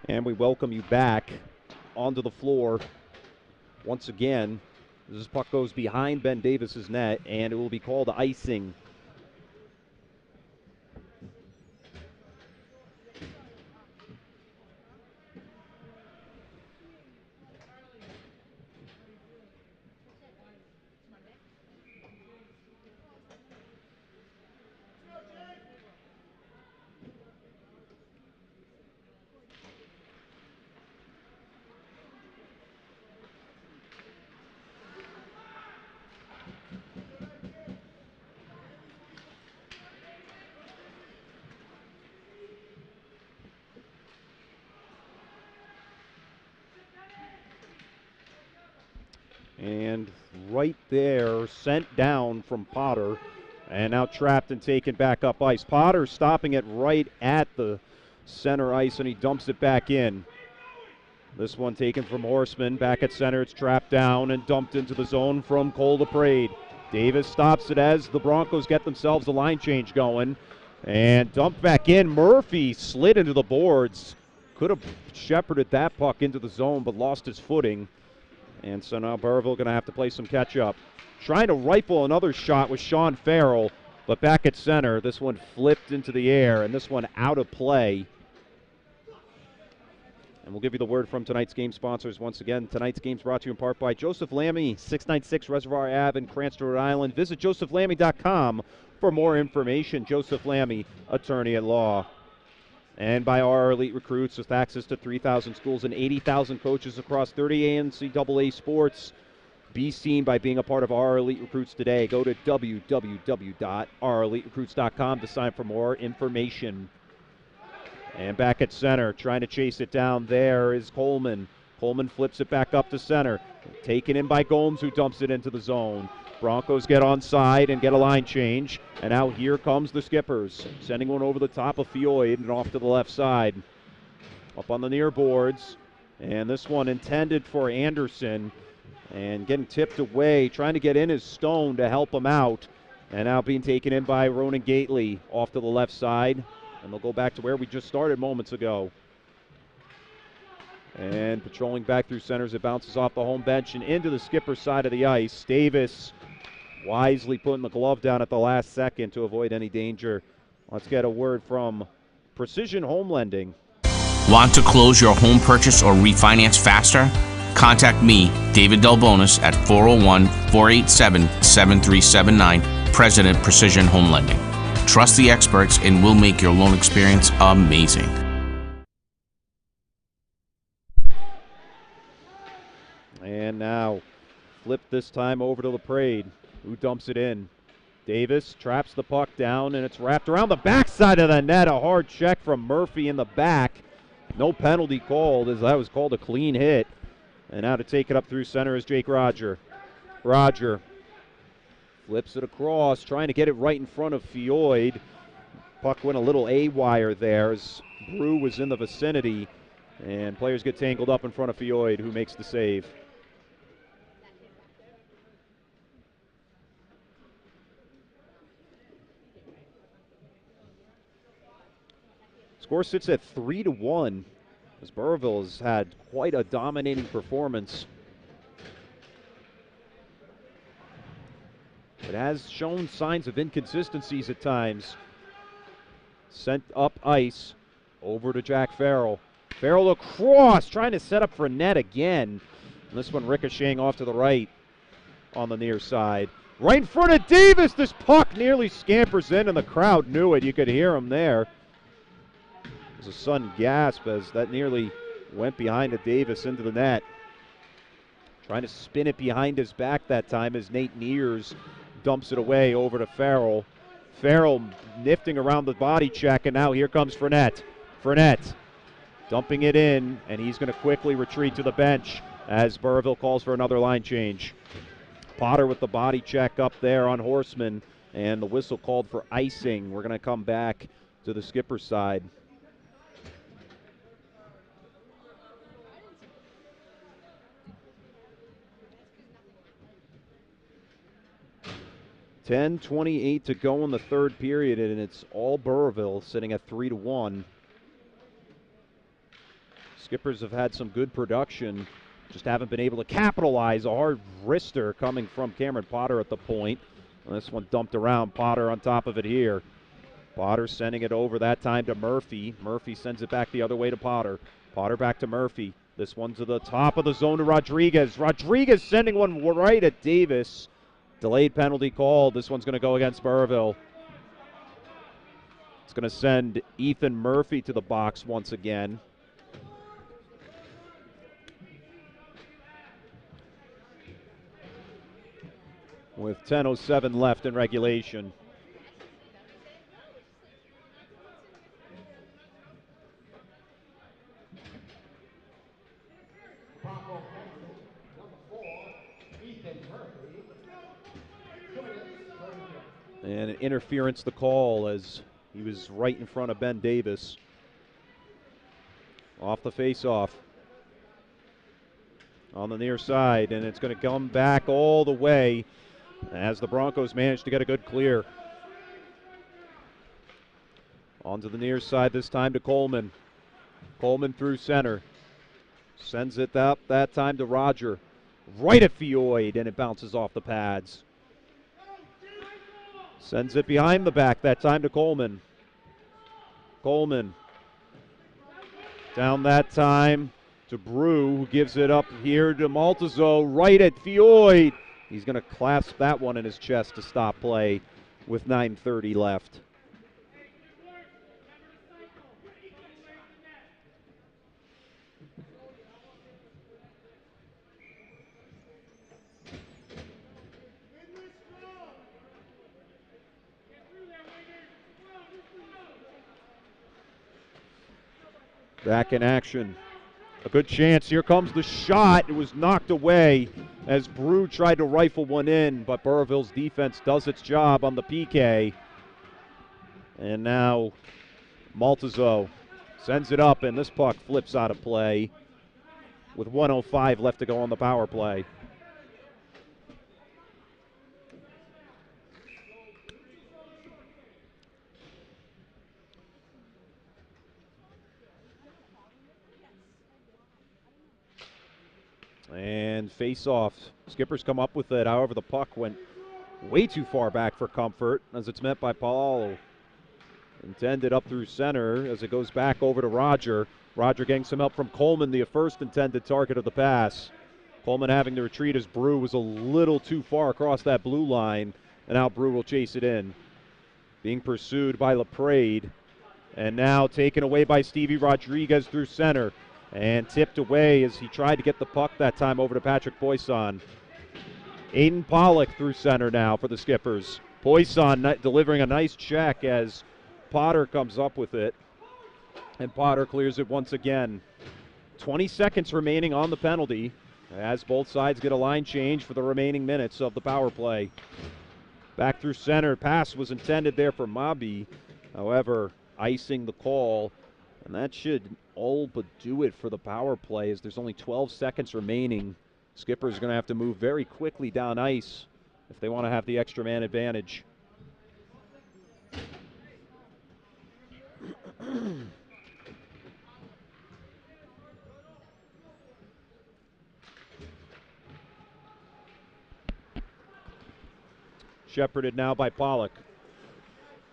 And we welcome you back onto the floor once again. This puck goes behind Ben Davis's net, and it will be called icing. And right there, sent down from Potter, and now trapped and taken back up ice. Potter stopping it right at the center ice, and he dumps it back in. This one taken from Horseman, back at center. It's trapped down and dumped into the zone from Cole DePrade. Davis stops it as the Broncos get themselves a line change going, and dumped back in. Murphy slid into the boards. Could have shepherded that puck into the zone, but lost his footing. And so now Burrillville going to have to play some catch-up. Trying to rifle another shot with Sean Farrell, but back at center. This one flipped into the air, and this one out of play. And we'll give you the word from tonight's game sponsors once again. Tonight's game's brought to you in part by Joseph Lammy, 696 Reservoir Ave in Cranston, Rhode Island. Visit josephlammy.com for more information. Joseph Lammy, attorney at law. And by our elite recruits with access to 3,000 schools and 80,000 coaches across 30 NCAA sports. Be seen by being a part of our elite recruits today. Go to www.oureliterecruits.com to sign for more information. And back at center, trying to chase it down there is Coleman. Coleman flips it back up to center. Taken in by Gomes, who dumps it into the zone. Broncos get onside and get a line change. And now here comes the Skippers, sending one over the top of Fioid and off to the left side. Up on the near boards. And this one intended for Anderson. And getting tipped away, trying to get in is Stone to help him out. And now being taken in by Ronan Gately off to the left side. And they'll go back to where we just started moments ago. And patrolling back through centers, it bounces off the home bench and into the Skipper side of the ice. Davis wisely putting the glove down at the last second to avoid any danger. Let's get a word from Precision Home Lending.
Want to close your home purchase or refinance faster? Contact me, David Delbonis, at 401-487-7379, President Precision Home Lending. Trust the experts and we'll make your loan experience amazing.
And now, flip this time over to LaPrade, who dumps it in. Davis traps the puck down, and it's wrapped around the backside of the net. A hard check from Murphy in the back. No penalty called, as that was called a clean hit. And now to take it up through center is Jake Roger. Roger flips it across, trying to get it right in front of Fioid. Puck went a little A-wire there as Brew was in the vicinity. And players get tangled up in front of Fioid, who makes the save. Score sits at 3-1 as Burrillville has had quite a dominating performance. It has shown signs of inconsistencies at times. Sent up ice over to Jack Farrell. Farrell across, trying to set up for net again. And this one ricocheting off to the right on the near side. Right in front of Davis, this puck nearly scampers in, and the crowd knew it. You could hear him there. It was a sudden gasp as that nearly went behind of Davis into the net. Trying to spin it behind his back that time as Nate Neers dumps it away over to Farrell. Farrell nifting around the body check, and now here comes Fournette. Fournette dumping it in, and he's going to quickly retreat to the bench as Burrillville calls for another line change. Potter with the body check up there on Horseman, and the whistle called for icing. We're going to come back to the Skipper side. .10:28 to go in the third period, and it's all Burrillville sitting at 3-1. Skippers have had some good production, just haven't been able to capitalize. A hard wrister coming from Cameron Potter at the point. And this one dumped around. Potter on top of it here. Potter sending it over that time to Murphy. Murphy sends it back the other way to Potter. Potter back to Murphy. This one to the top of the zone to Rodriguez. Rodriguez sending one right at Davis. Delayed penalty called. This one's going to go against Burrillville. It's going to send Ethan Murphy to the box once again. With 10:07 left in regulation. And an interference the call as he was right in front of Ben Davis. Off the face-off. On the near side, and it's going to come back all the way as the Broncos manage to get a good clear. Onto the near side this time to Coleman. Coleman through center. Sends it up that time to Roger. Right at Fioid, and it bounces off the pads. Sends it behind the back that time to Coleman. Coleman. Down that time to Brew, who gives it up here to Maltazzo. Right at Fioid. He's going to clasp that one in his chest to stop play with 9:30 left. Back in action. A good chance. Here comes the shot. It was knocked away as Brew tried to rifle one in, but Burrillville's defense does its job on the PK. And now Maltazzo sends it up, and this puck flips out of play with 1:05 left to go on the power play. And face-off. Skippers come up with it. However, the puck went way too far back for comfort as it's met by Paul. Intended up through center as it goes back over to Roger. Roger getting some help from Coleman, the first intended target of the pass. Coleman having to retreat as Brew was a little too far across that blue line, and now Brew will chase it in. Being pursued by LaPrade, and now taken away by Stevie Rodriguez through center. And tipped away as he tried to get the puck that time over to Patrick Poisson. Aiden Pollock through center now for the Skippers. Poisson delivering a nice check as Potter comes up with it. And Potter clears it once again. 20 seconds remaining on the penalty as both sides get a line change for the remaining minutes of the power play. Back through center. Pass was intended there for Mabi. However, icing the call. And that should all but do it for the power play as there's only 12 seconds remaining. Skippers are going to have to move very quickly down ice if they want to have the extra man advantage. Shepherded now by Pollock.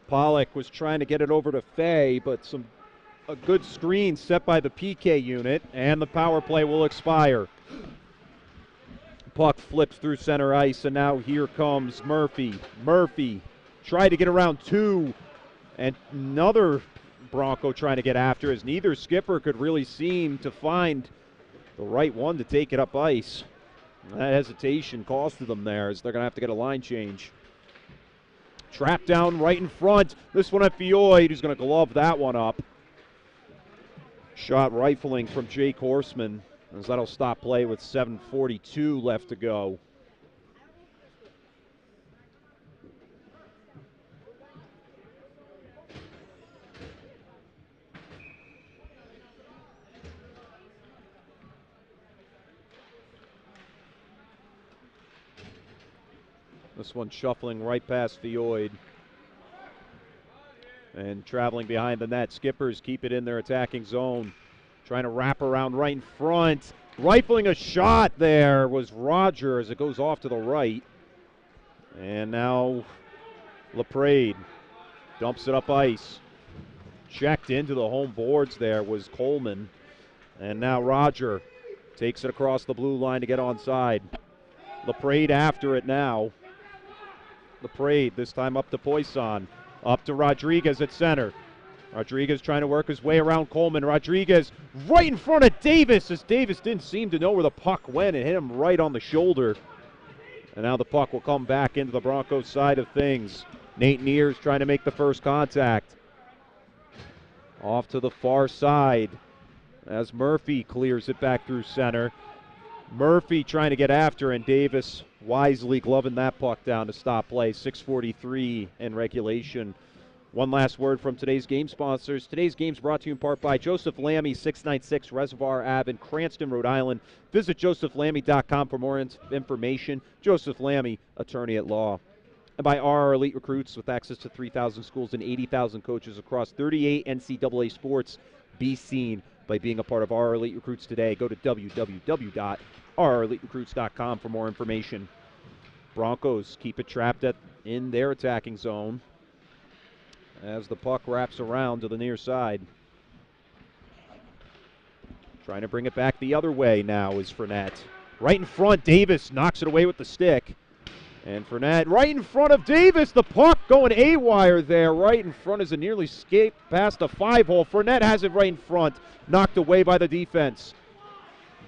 Pollock was trying to get it over to Fay, but a good screen set by the PK unit, and the power play will expire. Puck flips through center ice, and now here comes Murphy. Murphy tried to get around two, and another Bronco trying to get after as neither skipper could really seem to find the right one to take it up ice. That hesitation costed them there as they're going to have to get a line change. Trapped down right in front. This one at Fioid, who's going to glove that one up. Shot rifling from Jake Horseman as that'll stop play with 7:42 left to go. This one shuffling right past Fioid. And traveling behind the net, Skippers keep it in their attacking zone. Trying to wrap around right in front. Rifling a shot there was Roger as it goes off to the right. And now LaPrade dumps it up ice. Checked into the home boards there was Coleman. And now Roger takes it across the blue line to get onside. LaPrade after it now. LaPrade this time up to Poisson. Up to Rodriguez at center. Rodriguez trying to work his way around Coleman. Rodriguez right in front of Davis as Davis didn't seem to know where the puck went and hit him right on the shoulder. And now the puck will come back into the Broncos side of things. Nate Neers trying to make the first contact. Off to the far side as Murphy clears it back through center. Murphy trying to get after, and Davis wisely gloving that puck down to stop play. 6:43 in regulation. One last word from today's game sponsors. Today's game is brought to you in part by Joseph Lammy, 696 Reservoir Ave in Cranston, Rhode Island. Visit josephlammy.com for more information. Joseph Lammy, attorney at law. And by RR Elite Recruits with access to 3,000 schools and 80,000 coaches across 38 NCAA sports. Be seen by being a part of RR Elite Recruits today. Go to www.rreliterecruits.com for more information. Broncos keep it trapped in their attacking zone as the puck wraps around to the near side. Trying to bring it back the other way now is Fournette. Right in front, Davis knocks it away with the stick. And Fournette right in front of Davis. The puck going A-wire there. Right in front as it nearly escaped past the 5-hole. Fournette has it right in front. Knocked away by the defense.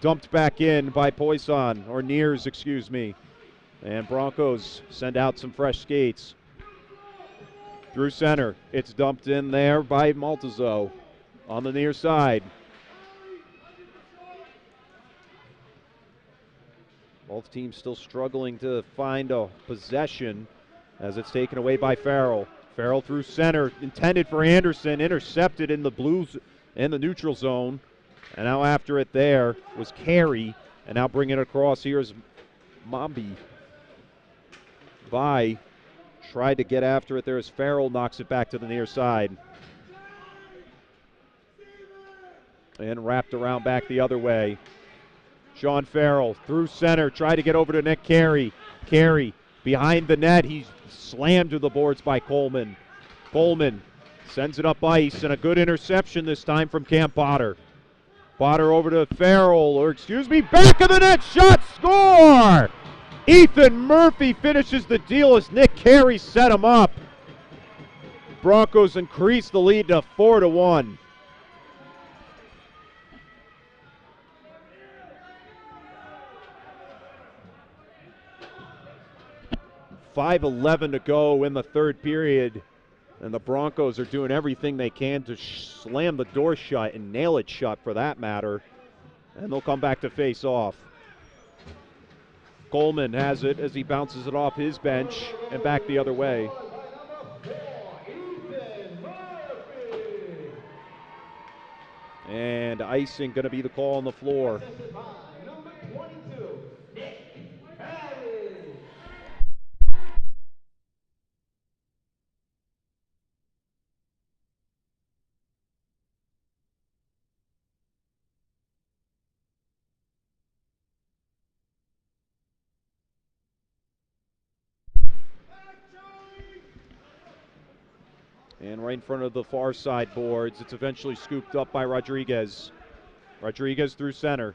Dumped back in by Poisson, or Neers, excuse me. And Broncos send out some fresh skates. Through center. It's dumped in there by Maltazzo on the near side. Both teams still struggling to find a possession as it's taken away by Farrell. Farrell through center, intended for Anderson, intercepted in the blues in the neutral zone. And now after it there was Carey, and now bringing it across here is Mombi. By tried to get after it there as Farrell knocks it back to the near side. And wrapped around back the other way. Sean Farrell through center, tried to get over to Nick Carey. Carey behind the net. He's slammed to the boards by Coleman. Coleman sends it up ice, and a good interception this time from Cam Potter. Potter over to Farrell, back of the net, shot, score! Ethan Murphy finishes the deal as Nick Carey set him up. Broncos increase the lead to 4-1. .5:11 to go in the third period, and the Broncos are doing everything they can to slam the door shut and nail it shut for that matter, and they'll come back to face off. Coleman has it as he bounces it off his bench and back the other way. And icing going to be the call on the floor. And right in front of the far side boards, it's eventually scooped up by Rodriguez. Rodriguez through center.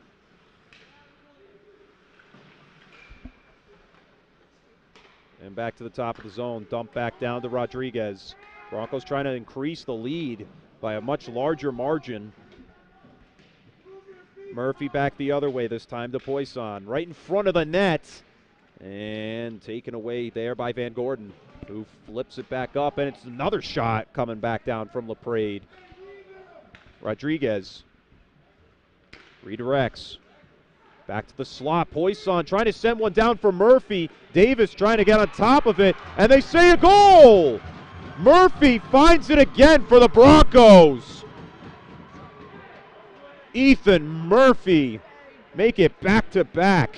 And back to the top of the zone, dump back down to Rodriguez. Broncos trying to increase the lead by a much larger margin. Murphy back the other way this time to Poisson. Right in front of the net. And taken away there by Van Gordon, who flips it back up, and it's another shot coming back down from LaPrade. Rodriguez redirects. Back to the slot. Poisson trying to send one down for Murphy. Davis trying to get on top of it, and they say a goal! Murphy finds it again for the Broncos. Ethan Murphy make it back-to-back.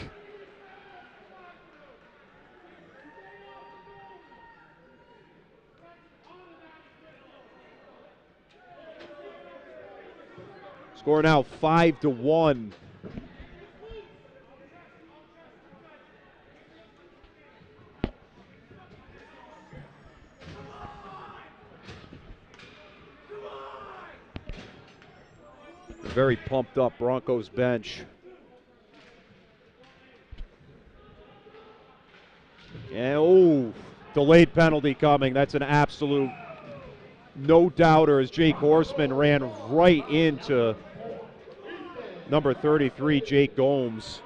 Score now 5-1. A very pumped up Broncos bench. And delayed penalty coming. That's an absolute no doubter as Jake Horseman ran right into number 33, Jake Gomes.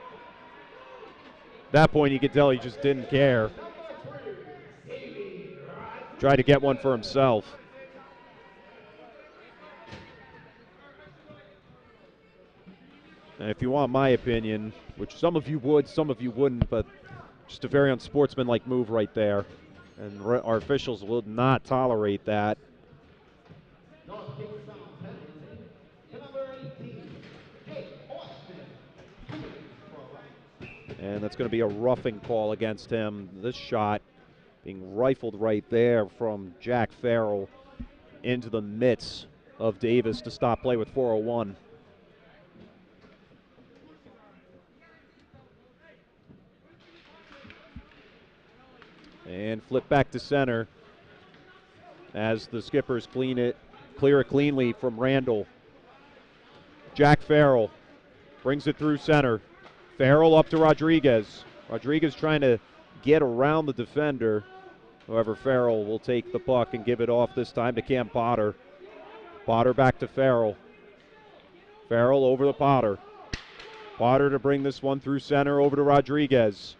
At that point, you could tell he just didn't care. Tried to get one for himself. And if you want my opinion, which some of you would, some of you wouldn't, but just a very unsportsmanlike move right there. And our officials will not tolerate that. And that's going to be a roughing call against him. This shot being rifled right there from Jack Farrell into the mitts of Davis to stop play with 4:01. And flip back to center as the Skippers clear it cleanly from Randall. Jack Farrell brings it through center. Farrell up to Rodriguez. Rodriguez trying to get around the defender. However, Farrell will take the puck and give it off this time to Cam Potter. Potter back to Farrell. Farrell over to Potter. Potter to bring this one through center over to Rodriguez.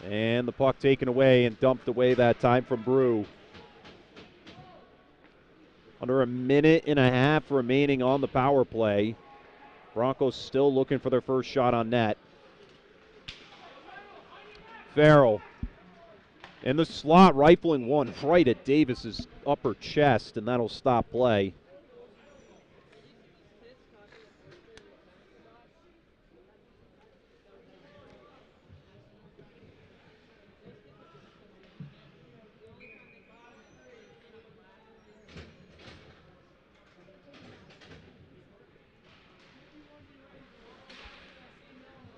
And the puck taken away and dumped away that time from Brew. Under a minute and a half remaining on the power play. Broncos still looking for their first shot on net. Farrell in the slot, rifling one right at Davis's upper chest, and that'll stop play.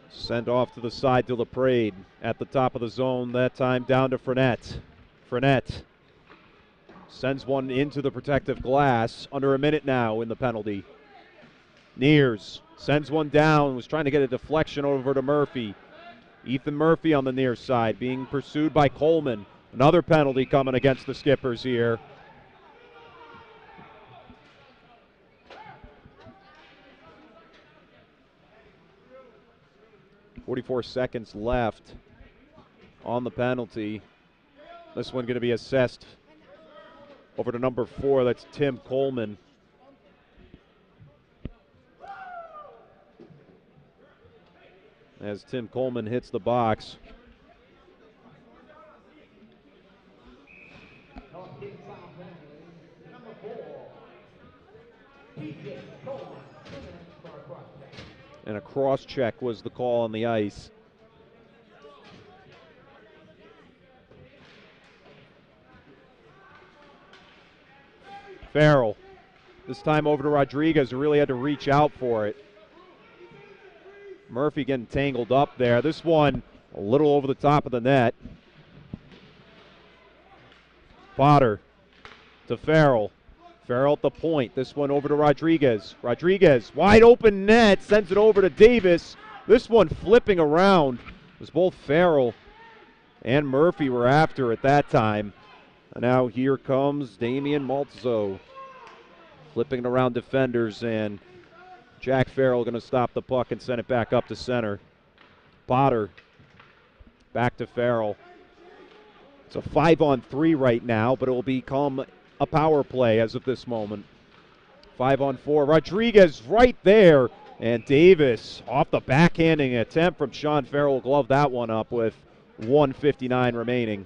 Sent off to the side to LaPrade at the top of the zone. That time down to Fournette. Fournette sends one into the protective glass. Under a minute now in the penalty. Nears sends one down. Was trying to get a deflection over to Murphy. Ethan Murphy on the near side being pursued by Coleman. Another penalty coming against the Skippers here. 44 seconds left on the penalty. This one going to be assessed over to number 4. That's Tim Coleman. As Tim Coleman hits the box. And a cross check was the call on the ice. Farrell, this time over to Rodriguez, who really had to reach out for it. Murphy getting tangled up there. This one a little over the top of the net. Potter to Farrell. Farrell at the point. This one over to Rodriguez. Rodriguez, wide open net, sends it over to Davis. This one flipping around. It was both Farrell and Murphy were after at that time. And now here comes Damian Maltzo. Flipping around defenders, and Jack Farrell going to stop the puck and send it back up to center. Potter back to Farrell. It's a 5-on-3 right now, but it will become a power play as of this moment. 5-on-4. Rodriguez right there. And Davis off the backhanding attempt from Sean Farrell. Glove that one up with 1:59 remaining.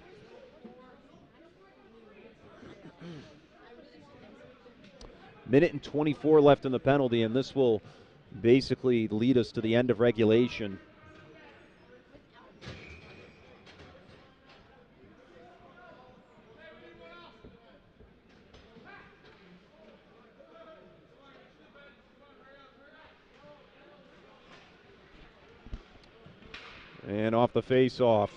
Minute and 24 left in the penalty, and this will basically lead us to the end of regulation. And off the face-off.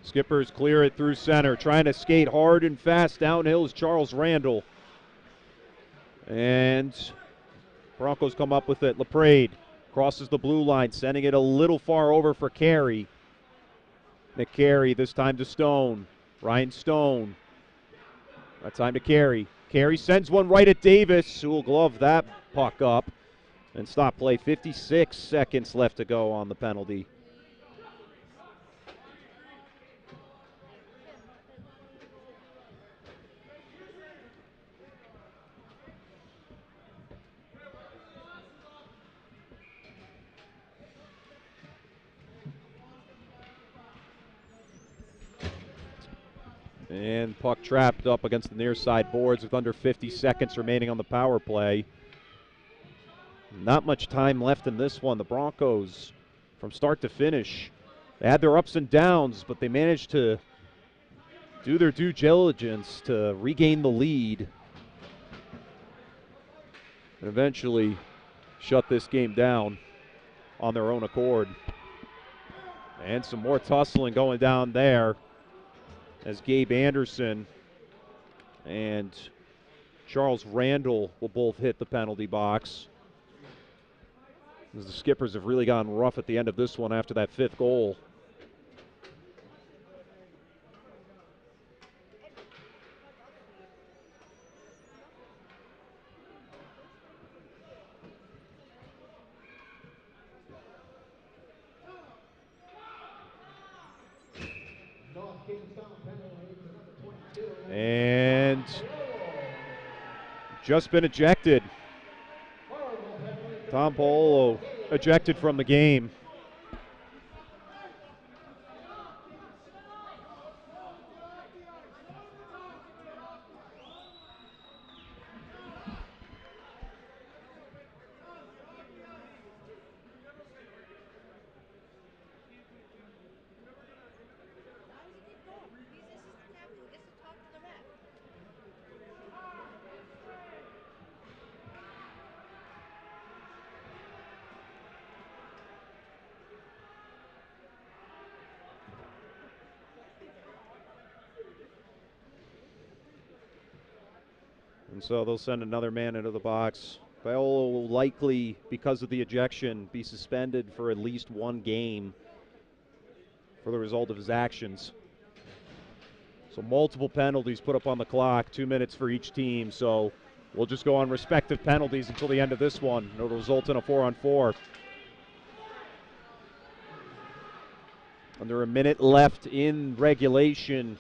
Skippers clear it through center. Trying to skate hard and fast downhill is Charles Randall. And Broncos come up with it. LaPrade crosses the blue line, sending it a little far over for Carey. Nick Carey, this time to Stone. Ryan Stone. That time to Carey. Carey sends one right at Davis, who will glove that puck up and stop play. 56 seconds left to go on the penalty. And puck trapped up against the near side boards with under 50 seconds remaining on the power play. Not much time left in this one. The Broncos, from start to finish, they had their ups and downs, but they managed to do their due diligence to regain the lead and eventually shut this game down on their own accord. And some more tussling going down there, as Gabe Anderson and Charles Randall will both hit the penalty box. As the Skippers have really gone rough at the end of this one after that fifth goal. And just been ejected. Tom Paolo ejected from the game. And so they'll send another man into the box. Paolo will likely, because of the ejection, be suspended for at least one game for the result of his actions. So multiple penalties put up on the clock, 2 minutes for each team. So we'll just go on respective penalties until the end of this one. It'll result in a 4-on-4. Under a minute left in regulation.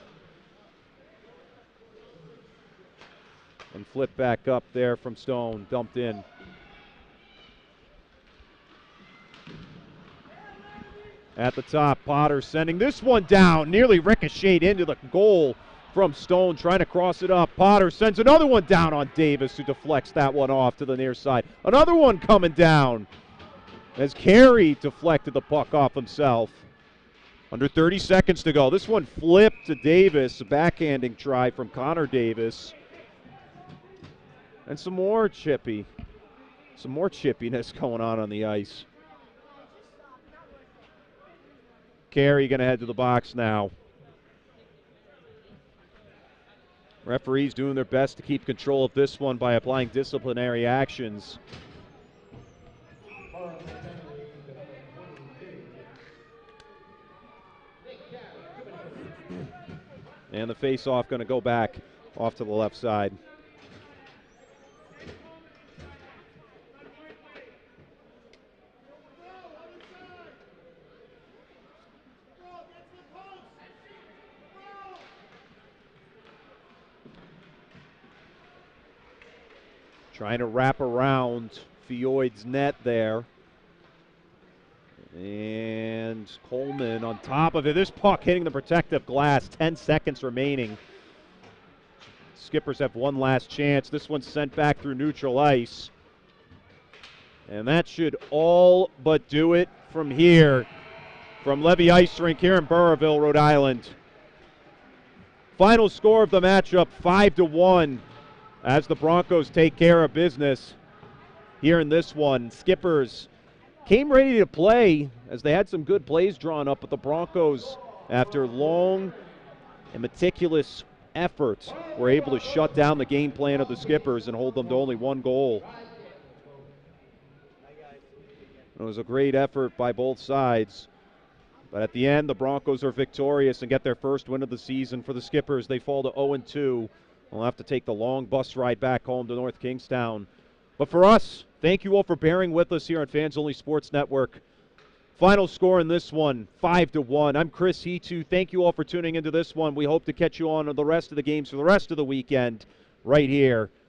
And flip back up there from Stone, dumped in. At the top, Potter sending this one down, nearly ricocheted into the goal from Stone, trying to cross it up. Potter sends another one down on Davis, who deflects that one off to the near side. Another one coming down as Carey deflected the puck off himself. Under 30 seconds to go. This one flipped to Davis, a backhanding try from Connor Davis. And some more chippiness going on the ice. Carey going to head to the box now. Referees doing their best to keep control of this one by applying disciplinary actions. And the face-off going to go back off to the left side. Trying to wrap around Fioid's net there. And Coleman on top of it. This puck hitting the protective glass. 10 seconds remaining. Skippers have one last chance. This one's sent back through neutral ice. And that should all but do it from here. From Levy Ice Rink here in Burrillville, Rhode Island. Final score of the matchup, 5-1. As the Broncos take care of business here in this one. Skippers came ready to play as they had some good plays drawn up, but the Broncos, after long and meticulous effort, were able to shut down the game plan of the Skippers and hold them to only 1 goal. It was a great effort by both sides. But at the end, the Broncos are victorious and get their first win of the season. For the Skippers, they fall to 0-2. We'll have to take the long bus ride back home to North Kingstown. But for us, thank you all for bearing with us here on Fans Only Sports Network. Final score in this one, 5-1. I'm Chris Hetu. Thank you all for tuning into this one. We hope to catch you on the rest of the games for the rest of the weekend right here